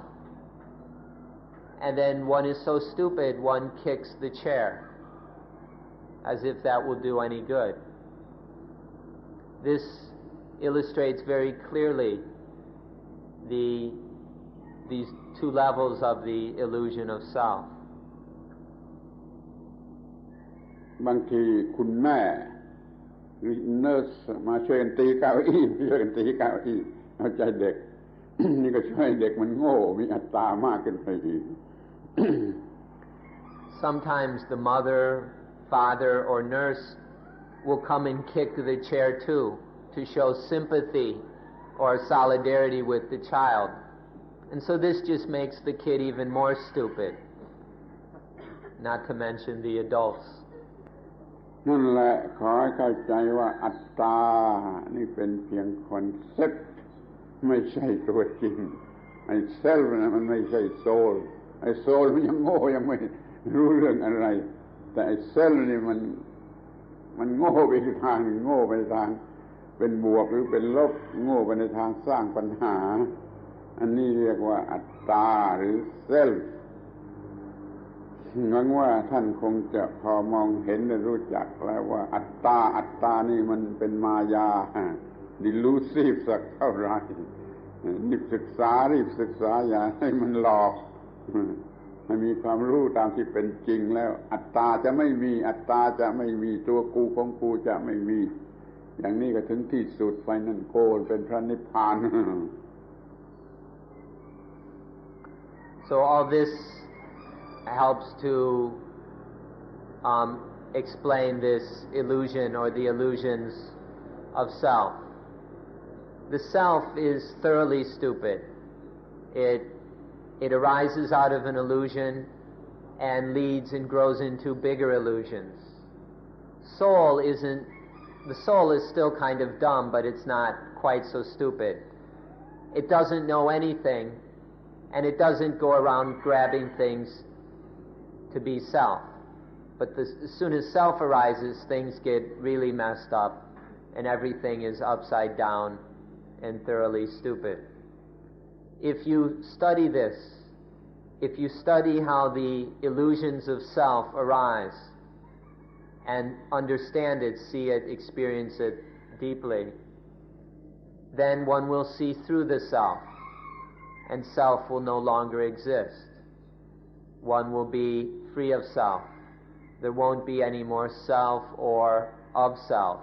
And then one is so stupid, one kicks the chair, as if that will do any good. This illustrates very clearly these two levels of the illusion of self. บางทีคุณแม่เนอร์สมาช่วยกันตีเก้าอี้เอาใจเด็ก นี่ก็ช่วยเด็กมันโง่มีอัตตามากขึ้นไปอีก Sometimes the mother, father, or nurse will come and kick the chair too to show sympathy or solidarity with the child. And so this just makes the kid even more stupid, not to mention the adults. นั่นแหละขอให้เข้าใจว่าอัตตานี่เป็นเพียงคอนเซ็ปต์ไม่ใช่ตัวจริงไอ้เซลฟ์นะมันไม่ใช่โซลไอ้โซลมันยังโง่ยังไม่รู้เรื่องอะไรแต่ไอ้เซลฟ์นี่มันโง่ไปอีกทางโง่ไปทางเป็นบวกหรือเป็นลบโง่ไปในทางสร้างปัญหาอันนี้เรียกว่าอัตตาหรือเซลฟ์หวังว่าท่านคงจะพอมองเห็นและรู้จักแล้วว่าอัตตานี่มันเป็นมายาdelusive สักเท่าไหร่รีบศึกษาอย่าให้มันหลอกให้มีความรู้ตามที่เป็นจริงแล้วอัตตาจะไม่มีตัวกูของกูจะไม่มีอย่างนี้ก็ถึงที่สุดไปนั่นโกนเป็นพระนิพพาน So all this helps to explain this illusion or the illusions of self. The self is thoroughly stupid. It arises out of an illusion and leads and grows into bigger illusions. The soul is still kind of dumb, but it's not quite so stupid. It doesn't know anything, and it doesn't go around grabbing things to be self. But as soon as self arises, things get really messed up, and everything is upside down and thoroughly stupid. If you study this, if you study how the illusions of self arise and understand it, see it, experience it deeply, then one will see through the self, and self will no longer exist. One will be free of self. There won't be any more self or of self.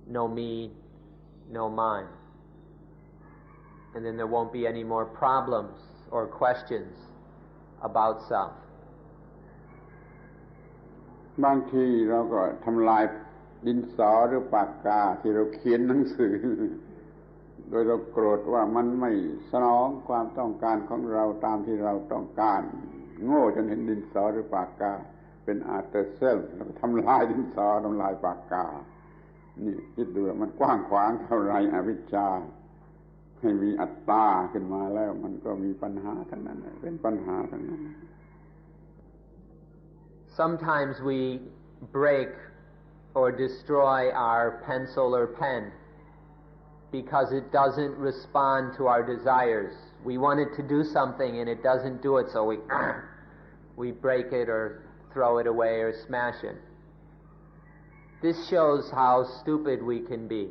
No me, no mine. And then there won't be any more problems or questions about self. บางทีเราก็ทำลายดินสอหรือปากกาที่เราเขียนหนังสือ โดยเราโกรธว่ามันไม่สนองความต้องการของเราตามที่เราต้องการโง่จนเห็นดินสอหรือปากกาเป็นอาร์เตอร์เซลแล้วทำลายดินสอทำลายปากกานี่คิดดูมันกว้างขวางเท่าไรอวิชชาให้มีอัตตาขึ้นมาแล้วมันก็มีปัญหาทั้งนั้นเป็นปัญหาทั้งนั้น Sometimes we break or destroy our pencil or pen because it doesn't respond to our desires. We want it to do something and it doesn't do it, so we break it or throw it away or smash it. This shows how stupid we can be,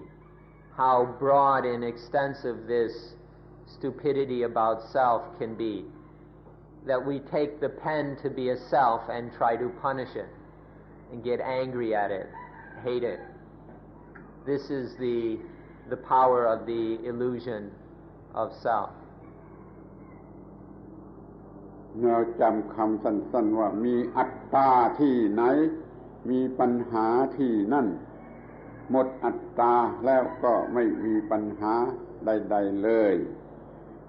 how broad and extensive this stupidity about self can be. that we take the pen to be a self and try to punish it and get angry at it, hate it. This is the power of the illusion of self. เราจำคำสั้นๆว่ามีอัตตาที่ไหนมีปัญหาที่นั่นหมดอัตตาแล้วก็ไม่มีปัญหาใดๆเลย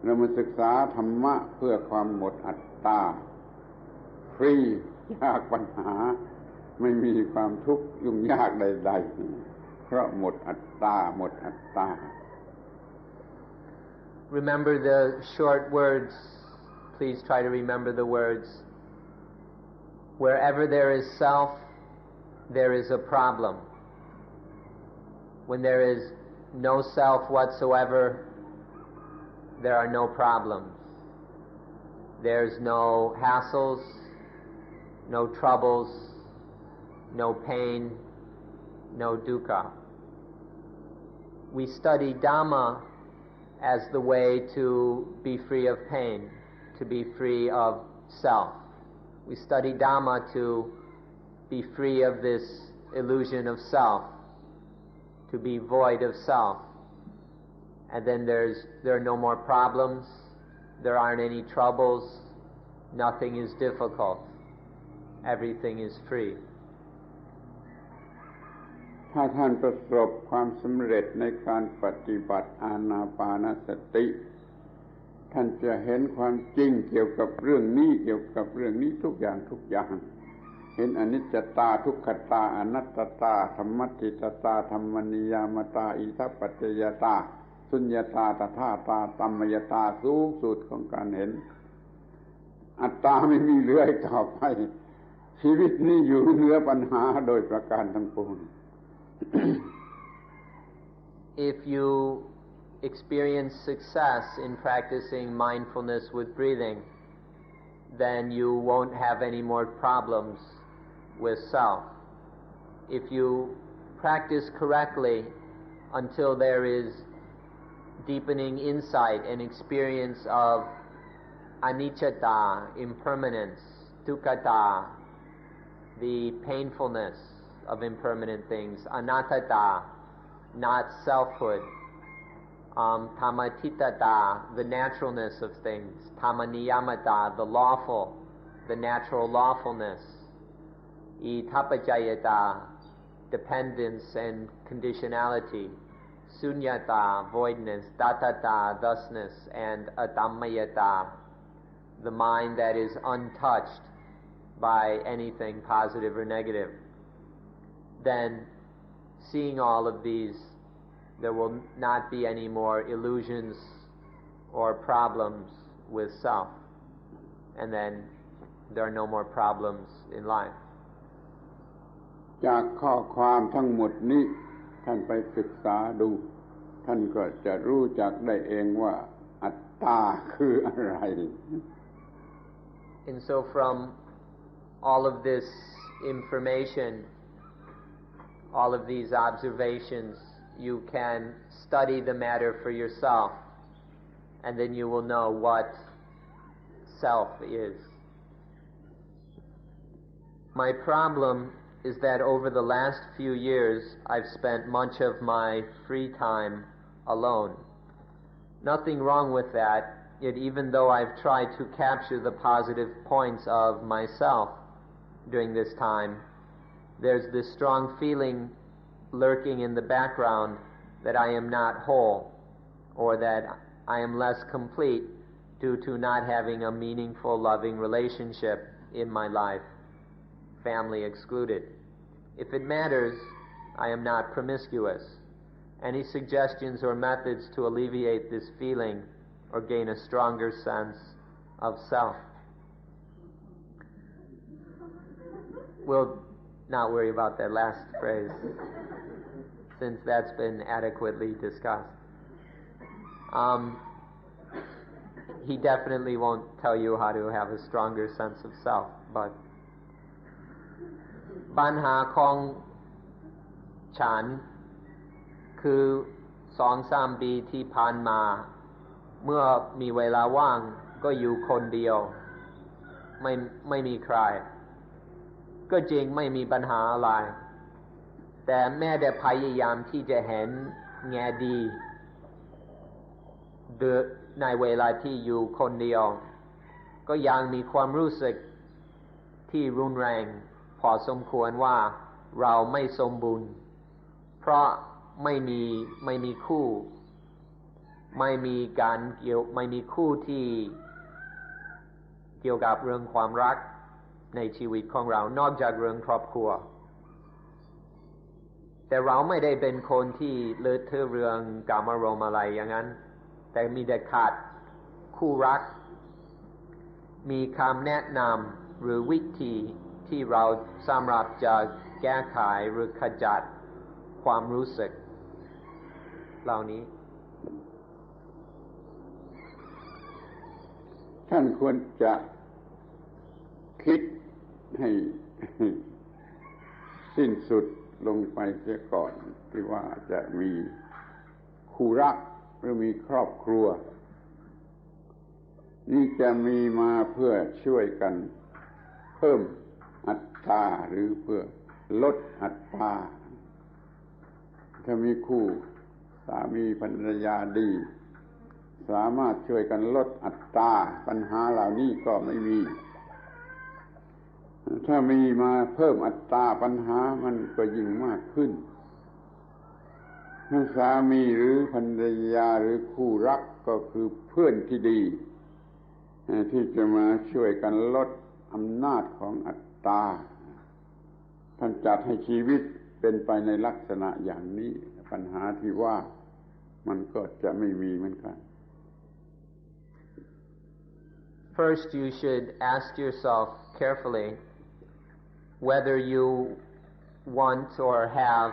เรามาศึกษาธรรมะเพื่อความหมดอัตตาฟรีจากปัญหาไม่มีความทุกข์ยุ่งยากใดๆเพราะหมดอัตตาหมดอัตตา Remember the short words. Please try to remember the words. Wherever there is self, there is a problem. When there is no self whatsoever, there are no problems. There's no hassles, no troubles, no pain, no dukkha. We study Dhamma as the way to be free of pain, to be free of self. We study Dhamma to be free of this illusion of self, to be void of self. And then there are no more problems, there aren't any troubles, nothing is difficult, everything is free. ถ้าท่านประสบความสำเร็จในการปฏิบัติอานาปานสติท่านจะเห็นความจริงเกี่ยวกับเรื่องนี้เกี่ยวกับเรื่องนี้ทุกอย่างเห็นอนิจจตาทุกขตาอนัตตาธรรมัฏฐิตตาธรรมนิยามตาอิทัปปัจจยตาสุญญตาตถาตาตัมมยตาสูงสุดของการเห็นอัตตาไม่มีเหลืออีกต่อไปชีวิตนี้อยู่เหนือปัญหาโดยประการทั้งปวง If you experience success in practicing mindfulness with breathing, then you won't have any more problems with self. If you practice correctly until there is deepening insight and experience of anicca, impermanence, dukkha, the painfulness of impermanent things, anatta, not selfhood, dhammattitata, the naturalness of things, dhammaniyamata, the lawful, the natural lawfulness, itappajayata, dependence and conditionality, sunyata, voidness, dattata, thusness, and adammayata, the mind that is untouched by anything positive or negative. Then, seeing all of these, there will not be any more illusions or problems with self. And then there are no more problems in life. จากข้อความทั้งหมดนี้ท่านไปศึกษาดูท่านก็จะรู้จักได้เองว่าอัตตาคืออะไร And so from all of this information, all of these observations, you can study the matter for yourself, and then you will know what self is. My problem is that over the last few years, I've spent much of my free time alone. Nothing wrong with that, yet even though I've tried to capture the positive points of myself during this time, there's this strong feeling lurking in the background that I am not whole, or that I am less complete due to not having a meaningful, loving relationship in my life, family excluded. If it matters, I am not promiscuous. Any suggestions or methods to alleviate this feeling or gain a stronger sense of self? We'll not worry about that last phrase, since that's been adequately discussed. He definitely won't tell you how to have a stronger sense of self, but ปัญหาของฉันคือ 2-3 ปีที่ผ่านมาเมื่อมีเวลาว่างก็อยู่คนเดียว ไม่มีใครก็จริงไม่มีปัญหาอะไรแต่แม้แต่พยายามที่จะเห็นแง่ดีในเวลาที่อยู่คนเดียวก็ยังมีความรู้สึกที่รุนแรงพอสมควรว่าเราไม่สมบูรณ์เพราะไม่มีคู่ไม่มีคู่ที่เกี่ยวกับเรื่องความรักในชีวิตของเรานอกจากเรื่องครอบครัวแต่เราไม่ได้เป็นคนที่เลอะเทอะเรื่องกามารมณ์อะไรอย่างนั้นแต่มีแต่ขาดคู่รักมีคำแนะนำหรือวิธีที่เราสามารถจะแก้ไขหรือขจัดความรู้สึกเหล่านี้ท่านควรจะคิดให้สิ้นสุดลงไปเสียก่อนที่ว่าจะมีคู่รักหรือมีครอบครัวนี่จะมีมาเพื่อช่วยกันเพิ่มอัตราหรือเพื่อลดอัตราถ้ามีคู่สามีภรรยาดีสามารถช่วยกันลดอัตราปัญหาเหล่านี้ก็ไม่มีถ้ามีมาเพิ่มอัตราปัญหามันก็ยิ่งมากขึ้นสามีหรือภรรยาหรือคู่รักก็คือเพื่อนที่ดีที่จะมาช่วยกันลดอำนาจของอัตตาท่านจัดให้ชีวิตเป็นไปในลักษณะอย่างนี้ปัญหาที่ว่ามันก็จะไม่มีเหมือนกัน First, you should ask yourself carefully whether you want or have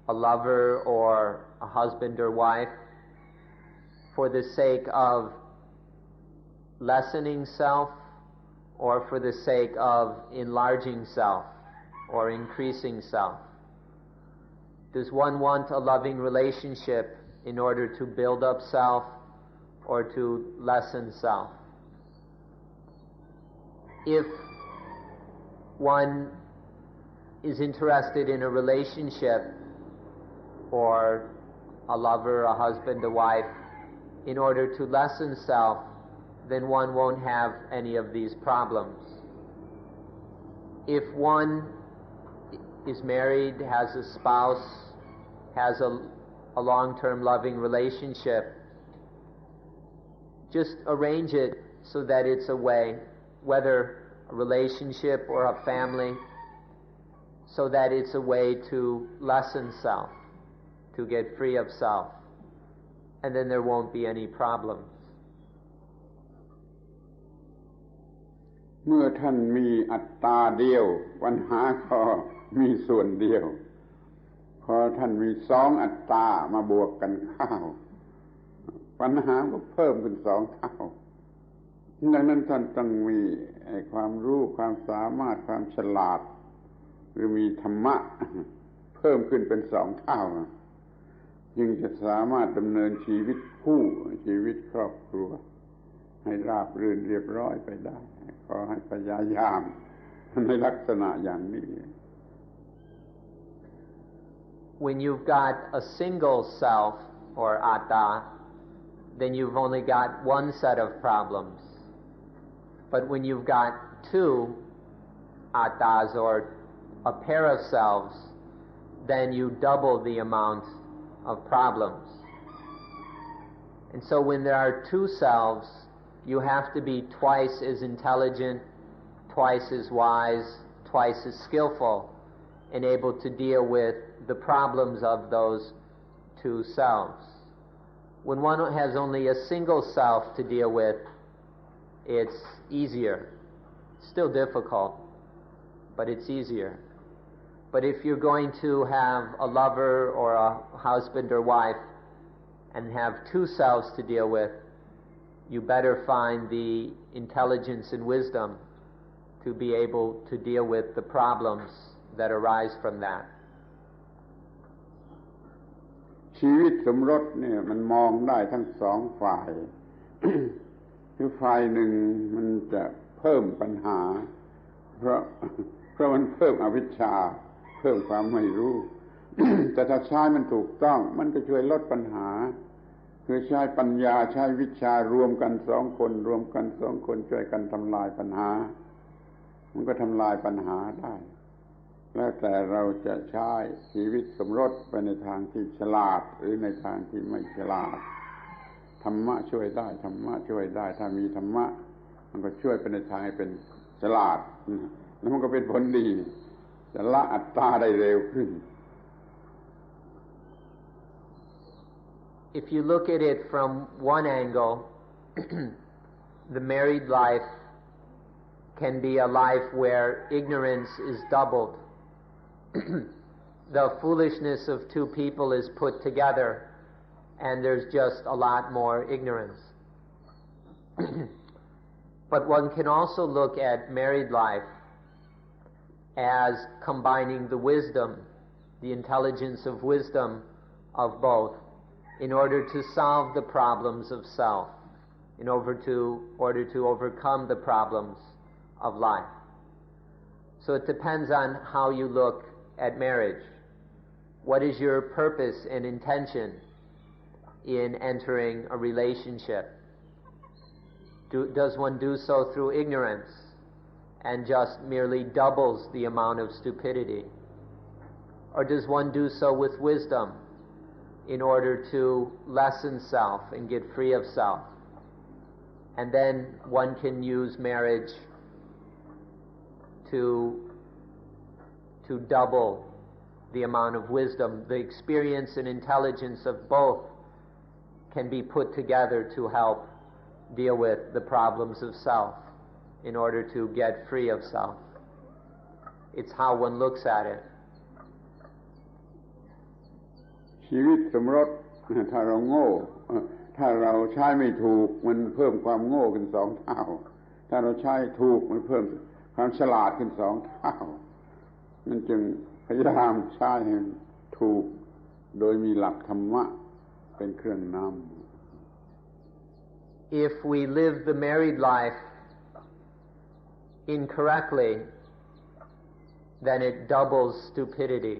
a lover or a husband or wife for the sake of lessening self or for the sake of enlarging self or increasing self. Does one want a loving relationship in order to build up self or to lessen self? If one is interested in a relationship or a lover, a husband, a wife, in order to lessen self, then one won't have any of these problems. If one is married, has a spouse, has a long-term loving relationship, just arrange it so that it's a way, whether a relationship or a family, so that it's a way to lessen self, to get free of self, and then there won't be any problems. เมื่อท่านมีอัตตาเดียวปัญหาก็มีส่วนเดียวพอท่านมีสองอัตตามาบวกกันเข้าปัญหาก็เพิ่มเป็น2 เท่าดังนั้นท่านต้องมีความรู้ความสามารถความฉลาดหรือมีธรรมะเพิ่มขึ้นเป็น2 เท่าจึงจะสามารถดำเนินชีวิตคู่ชีวิตครอบครัวให้ราบรื่นเรียบร้อยไปได้ขอให้พยายามในลักษณะอย่างนี้ When you've got a single self or atta, then you've only got one set of problems. But when you've got 2 attas or a pair of selves, then you double the amount of problems. And so when there are 2 selves, you have to be twice as intelligent, twice as wise, twice as skillful, and able to deal with the problems of those 2 selves. When one has only a single self to deal with, it's easier. Still difficult, but it's easier. But if you're going to have a lover or a husband or wife and have 2 selves to deal with, you better find the intelligence and wisdom to be able to deal with the problems that arise from that. ชีวิตสมรสเนี่ยมันมองได้ทั้ง2 ฝ่าย คือฝ่ายหนึ่งมันจะ เพิ่มปัญหาเพราะมันเพิ่มอวิชชาเพิ่มความไม่รู้ แต่ถ้าใช้มันถูกต้องมันก็ช่วยลดปัญหาคือใช้ปัญญาใช้วิชารวมกันสองคนช่วยกันทำลายปัญหามันก็ทำลายปัญหาได้แล้วแต่เราจะใช้ชีวิตสมรสไปในทางที่ฉลาดหรือในทางที่ไม่ฉลาดธรรมะช่วยได้ถ้ามีธรรมะมันก็ช่วยไปในทางให้เป็นฉลาดแล้วมันก็เป็นผลดีจะละอัตตาได้เร็วขึ้น If you look at it from one angle, the married life can be a life where ignorance is doubled. The foolishness of two people is put together, and there's just a lot more ignorance. But one can also look at married life as combining the wisdom, the intelligence of wisdom of both, in order to solve the problems of self, in order to overcome the problems of life. So it depends on how you look at marriage. What is your purpose and intention in entering a relationship? Does one do so through ignorance and just merely doubles the amount of stupidity? Or does one do so with wisdom in order to lessen self and get free of self? And then one can use marriage to double the amount of wisdom. The experience and intelligence of both can be put together to help deal with the problems of self in order to get free of self. It's how one looks at it. ชีวิตสมรสถ้าเราโง่ถ้าเราใช้ไม่ถูกมันเพิ่มความโง่ขึ้น2 เท่าถ้าเราใช้ถูกมันเพิ่มความฉลาดขึ้น2 เท่ามันจึงพยายามใช้ให้ถูกโดยมีหลักธรรมะเป็นเครื่องนำ If we live the married life incorrectly, then it doubles stupidity.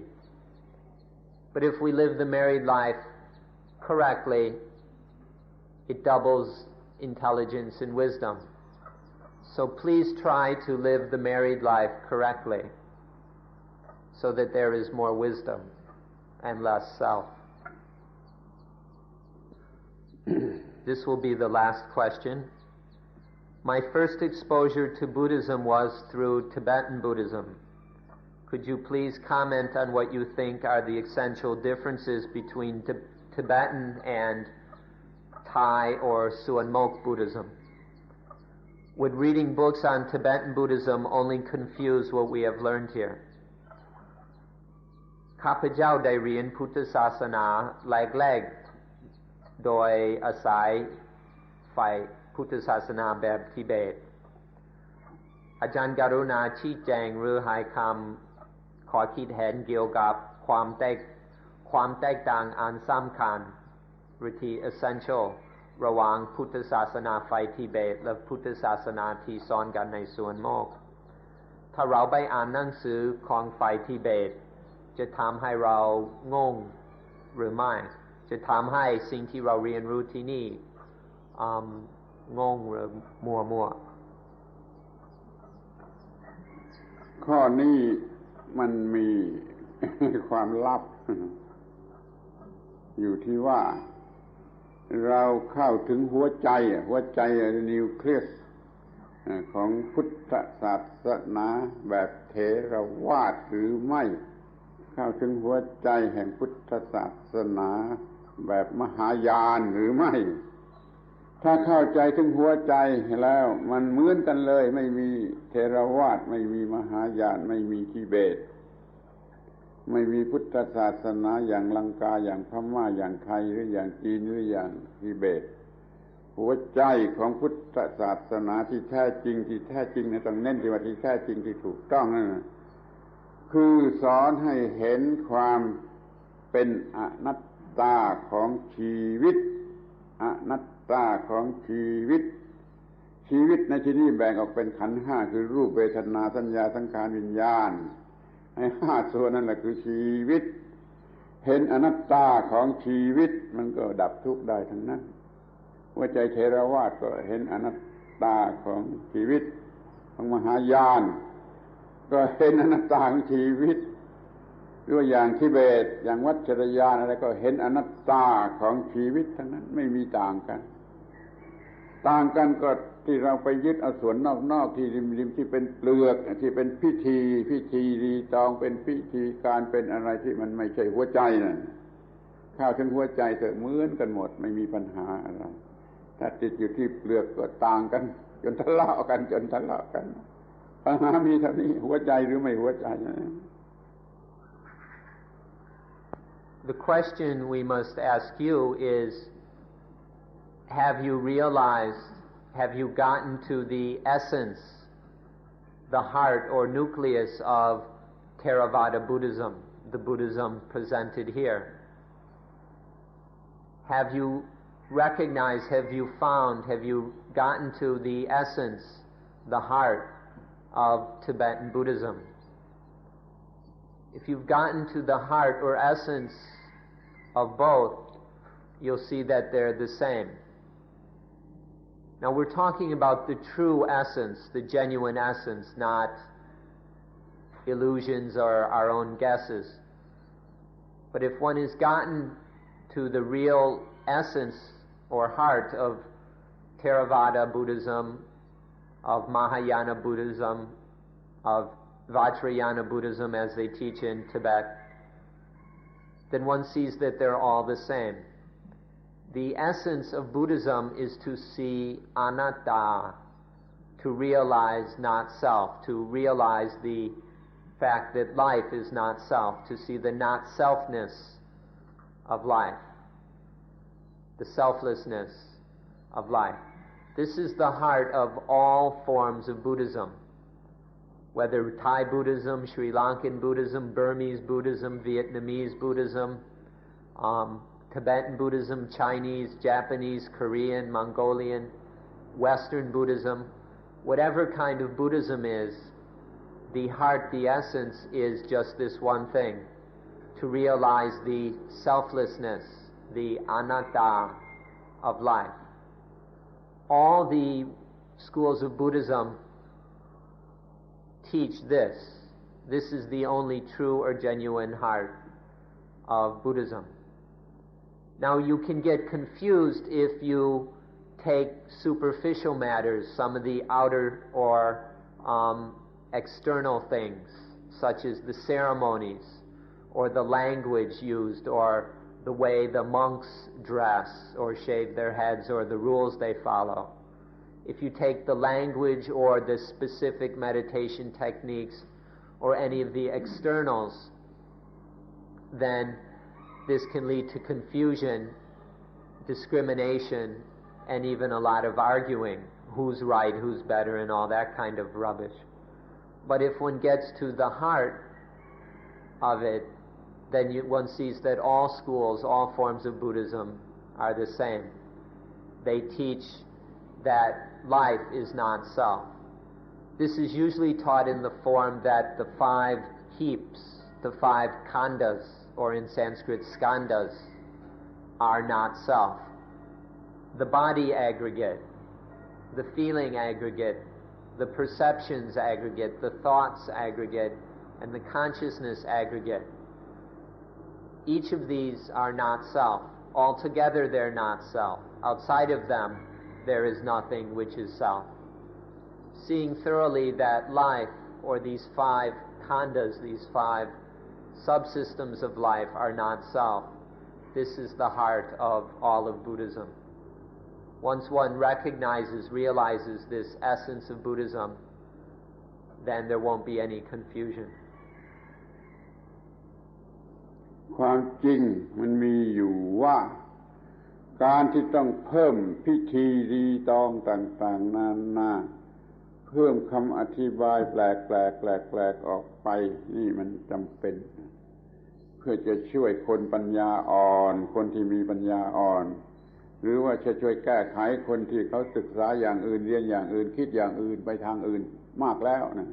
But if we live the married life correctly, it doubles intelligence and wisdom. So please try to live the married life correctly so that there is more wisdom and less self. This will be the last question. My first exposure to Buddhism was through Tibetan Buddhism. Could you please comment on what you think are the essential differences between Tibetan and Thai or Suan Mok Buddhism? Would reading books on Tibetan Buddhism only confuse what we have learned here? ข้าพเจ้าได้เรียนพุทธศาสนาแรกๆโดยอาศัยฝ่ายพุทธศาสนาแบบทิเบตอาจารย์กรุณาชี้แจงหรือให้คำขอคิดเห็นเกี่ยวกับความแตกต่างอันสำคัญหรือที่ essential ระหว่างพุทธศาสนาฝ่ายทิเบตและพุทธศาสนาที่สอนกันในส่วนโมกถ้าเราไปอ่านหนังสือของฝ่ายทิเบตจะทำให้เรางงหรือไม่จะทำให้สิ่งที่เราเรียนรู้ที่นี่งงหรือมัวข้อนี้มันมีความลับอยู่ที่ว่าเราเข้าถึงหัวใจนิวเคลียสของพุทธศาสนาแบบเถรวาทหรือไม่เข้าถึงหัวใจแห่งพุทธศาสนาแบบมหายานหรือไม่ถ้าเข้าใจถึงหัวใจแล้วมันเหมือนกันเลยไม่มีเถรวาทไม่มีมหายานไม่มีทิเบตไม่มีพุทธศาสนาอย่างลังกาอย่างพม่าอย่างไทยหรืออย่างจีนหรืออย่างทิเบตหัวใจของพุทธศาสนาที่แท้จริงเนี่ยต้องเน้นที่ว่าที่แท้จริงที่ถูกต้องนั่นคือสอนให้เห็นความเป็นอนัตตาของชีวิตอนัตตาของชีวิต ชีวิตในที่นี้แบ่งออกเป็นขันธ์ห้าคือรูปเวทนาสัญญาสังขารวิญญาณให้ห้าส่วนนั่นแหละคือชีวิตเห็นอนัตตาของชีวิตมันก็ดับทุกข์ได้ทั้งนั้นหัวใจเทรวาสก็เห็นอนัตตาของชีวิตของมหายานก็เห็นอนัตตาของชีวิตหรืออย่างทิเบตอย่างวัชรยานอะไรก็เห็นอนัตตาของชีวิตทั้งนั้นไม่มีต่างกันก็ที่เราไปยึดเอาส่วนนอกๆที่ริมๆที่เป็นเปลือกที่เป็นพิธีรีตองเป็นพิธีการเป็นอะไรที่มันไม่ใช่หัวใจนั่นเข้าถึงหัวใจเถอะเหมือนกันหมดไม่มีปัญหาอะไรถ้าติดอยู่ที่เปลือกก็ต่างกันจนทะเลาะกันปัญหามีเท่านี้หัวใจหรือไม่หัวใจนะ The question we must ask you is, have you gotten to the essence, the heart or nucleus of Theravada Buddhism, the Buddhism presented here? Have you recognized, have you gotten to the essence, the heart of Tibetan Buddhism? If you've gotten to the heart or essence of both, you'll see that they're the same. Now we're talking about the true essence, the genuine essence, not illusions or our own guesses. But if one has gotten to the real essence or heart of Theravada Buddhism, of Mahayana Buddhism, of Vajrayana Buddhism as they teach in Tibet, then one sees that they're all the same. The essence of Buddhism is to see anatta, to realize not self, to realize the fact that life is not self, to see the not selfness of life, the selflessness of life. This is the heart of all forms of Buddhism, whether Thai Buddhism, Sri Lankan Buddhism, Burmese Buddhism, Vietnamese Buddhism, Tibetan Buddhism, Chinese, Japanese, Korean, Mongolian, Western Buddhism, whatever kind of Buddhism is, the heart, the essence is just this one thing, to realize the selflessness, the anatta of life. All the schools of Buddhism teach this. This is the only true or genuine heart of Buddhism. Now you can get confused if you take superficial matters, some of the outer or external things, such as the ceremonies, or the language used, or the way the monks dress, or shave their heads, or the rules they follow. If you take the language or the specific meditation techniques, or any of the externals, then this can lead to confusion, discrimination, and even a lot of arguing, who's right, who's better, and all that kind of rubbish. But if one gets to the heart of it, then one sees that all schools, all forms of Buddhism are the same. They teach that life is not self. This is usually taught in the form that the 5 heaps, the 5 khandas, or in Sanskrit skandhas, are not self. The body aggregate, the feeling aggregate, the perceptions aggregate, the thoughts aggregate, and the consciousness aggregate. Each of these are not self. Altogether they're not self. Outside of them there is nothing which is self. Seeing thoroughly that life, or these 5 khandas, these 5 subsystems of life, are not self, this is the heart of all of Buddhism. Once one realizes this essence of Buddhism, then there won't be any confusion. ความจริงมันมีอยู่ว่าการที่ต้องเพิ่มพิธีรีตองต่างๆนานาเพิ่มคำอธิบายแปลกๆออกไปนี่มันจำเป็นเพื่อจะช่วยคนปัญญาอ่อนคนที่มีปัญญาอ่อน หรือว่าจะช่วยแก้ไขคนที่เขาศึกษาอย่างอื่นเรียนอย่างอื่นคิดอย่างอื่นไปทางอื่นมากแล้วนะ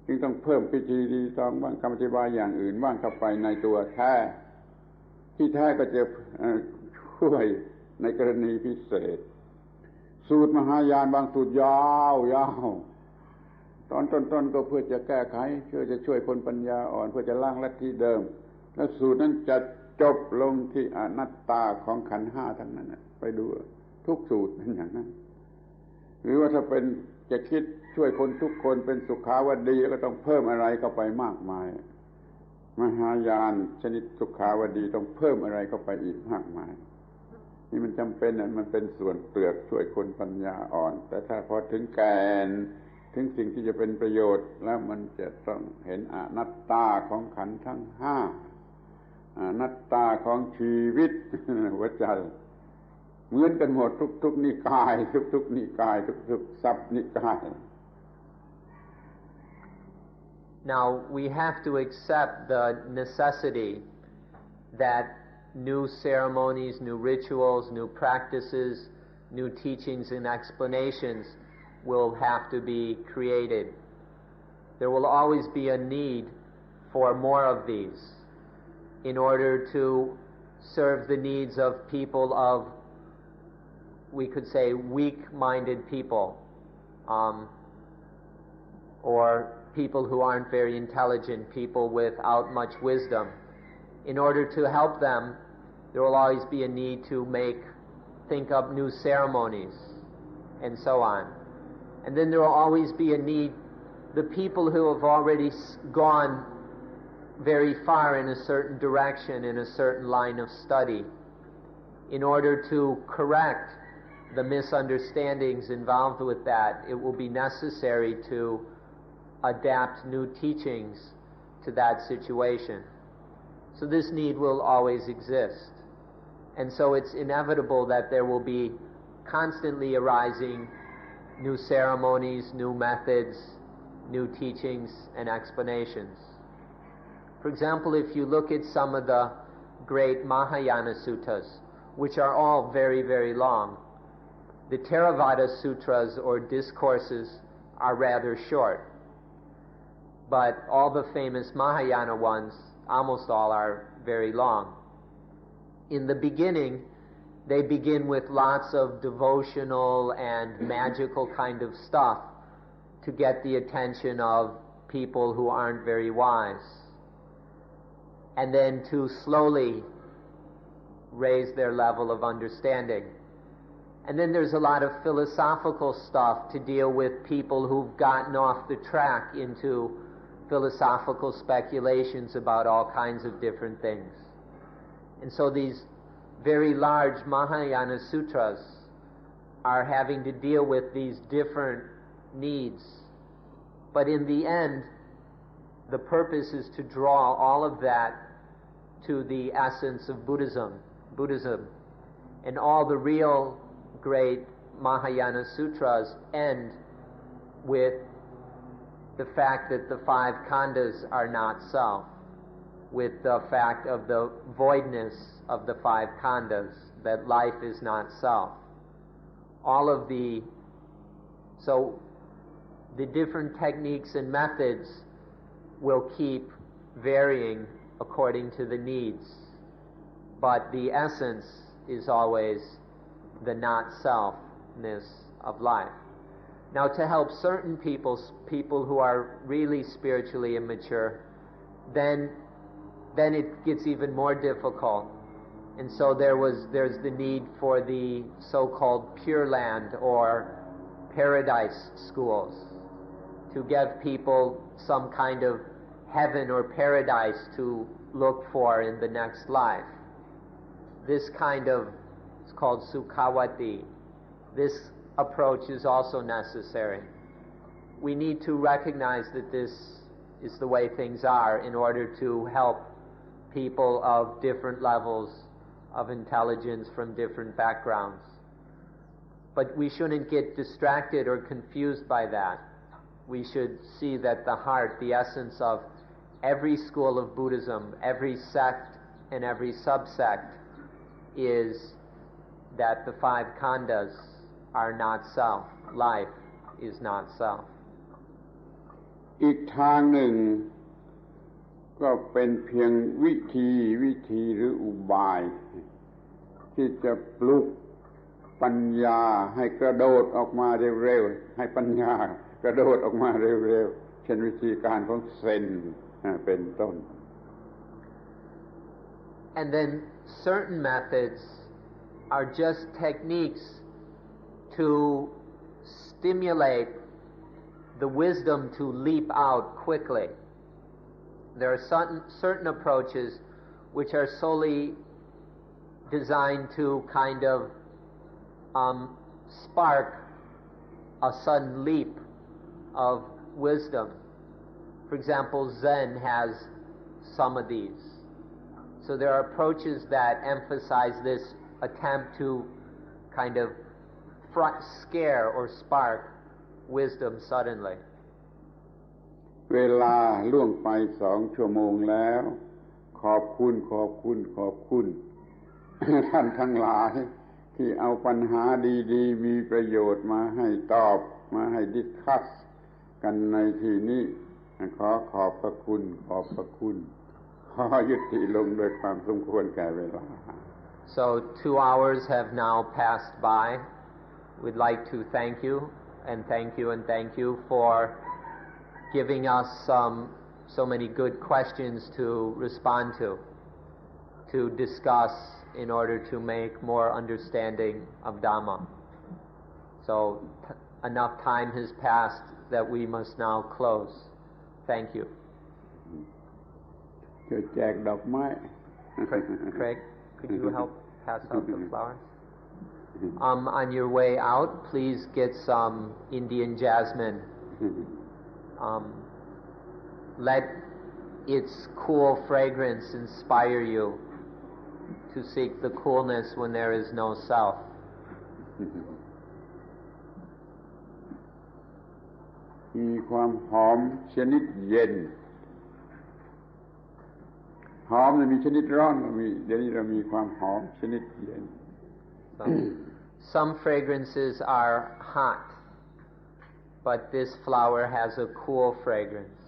จึงต้องเพิ่มพิธีรีตองบ้างคำอธิบายอย่างอื่นบ้างเข้าไปในตัวแท้ที่แท้ก็จะช่วยในกรณีพิเศษสูตรมหายานบางสูตรยาวตอนต้นก็เพื่อจะแก้ไขเพื่อจะช่วยคนปัญญาอ่อนเพื่อจะล้างลัทธิเดิมแล้วสูตรนั้นจะจบลงที่อนัตตาของขันธ์ห้าทั้งนั้นไปดูทุกสูตรเป็นอย่างนั้นหรือว่าถ้าเป็นจะคิดช่วยคนทุกคนเป็นสุขาวดีก็ต้องเพิ่มอะไรเข้าไปมากมายมหายานชนิดสุขาวดีต้องเพิ่มอะไรเข้าไปอีกมากมายนี่มันจำเป็นมันเป็นส่วนเปลือกช่วยคนปัญญาอ่อนแต่ถ้าพอถึงแกนถึงสิ่งที่จะเป็นประโยชน์แล้วมันจะต้องเห็นอนัตตาของขันธ์ทั้งห้าอนัตตาของชีวิตหัวใจเหมือนกันหมดทุกนิกายทุกนิกายทุกซับนิกาย Now we have to accept the necessity that new ceremonies, new rituals, new practices, new teachings and explanations will have to be created. There will always be a need for more of these in order to serve the needs of people of, we could say, weak-minded people, or people who aren't very intelligent, people without much wisdom. In order to help them, there will always be a need to think up new ceremonies and so on. And then there will always be a need, the people who have already gone very far in a certain direction, in a certain line of study, in order to correct the misunderstandings involved with that, it will be necessary to adapt new teachings to that situation. So this need will always exist. And so it's inevitable that there will be constantly arising new ceremonies, new methods, new teachings and explanations. For example, if you look at some of the great Mahayana suttas, which are all very, very long, the Theravada sutras or discourses are rather short. But all the famous Mahayana ones, almost all, are very long. In the beginning, they begin with lots of devotional and magical kind of stuff to get the attention of people who aren't very wise, and then to slowly raise their level of understanding. And then there's a lot of philosophical stuff to deal with people who've gotten off the track into philosophical speculations about all kinds of different things. And so these very large Mahayana sutras are having to deal with these different needs. But in the end, the purpose is to draw all of that to the essence of Buddhism. And all the real great Mahayana sutras end with the fact that the five khandhas are not self, with the fact of the voidness of the five khandhas, that life is not self. So the different techniques and methods will keep varying according to the needs, but the essence is always the not selfness of life. Now, to help certain people who are really spiritually immature, then it gets even more difficult. And so there's the need for the so-called Pure Land or paradise schools to give people some kind of heaven or paradise to look for in the next life. This kind of, it's called Sukhavati. This approach is also necessary. We need to recognize that this is the way things are in order to help people of different levels of intelligence from different backgrounds. But we shouldn't get distracted or confused by that. We should see that the heart, the essence of every school of Buddhism, every sect and every subsect is that the five khandhas are not self. Life is not self. อีกทางหนึ่งก็เป็นเพียงวิธีหรืออุบายที่จะปลุกปัญญาให้กระโดดออกมาเร็วๆให้ปัญญากระโดดออกมาเร็วๆเช่นวิธีการของเซนเป็นต้น And then certain methods are just techniques to stimulate the wisdom to leap out quickly. There are certain approaches which are solely designed to kind of spark a sudden leap of wisdom. For example, Zen has some of these. So there are approaches that emphasize this attempt to kind of scare or spark wisdom suddenly. เวลาล่วงไป2 ชั่วโมงแล้วขอบคุณ ท่านทั้งหลายที่เอาปัญหาดีๆมีประโยชน์มาให้ตอบมาให้ดิสคัสกันในที่นี้ขอบพระคุณขอยุติลงโดยความสมควรแก่เวลา So 2 hours have now passed by. We'd like to thank you for giving us so many good questions to respond to discuss in order to make more understanding of Dhamma. So enough time has passed that we must now close. Thank you. ช่วยแจกดอกไม้ Craig, could you help pass out the flowers? On your way out, please get some Indian jasmine. Let its cool fragrance inspire you to seek the coolness when there is no self. มีความหอมชนิดเย็นหอมมีชนิดร้อนเดี๋ยวนี้เรามีความหอมชนิดเย็น Some fragrances are hot, but this flower has a cool fragrance.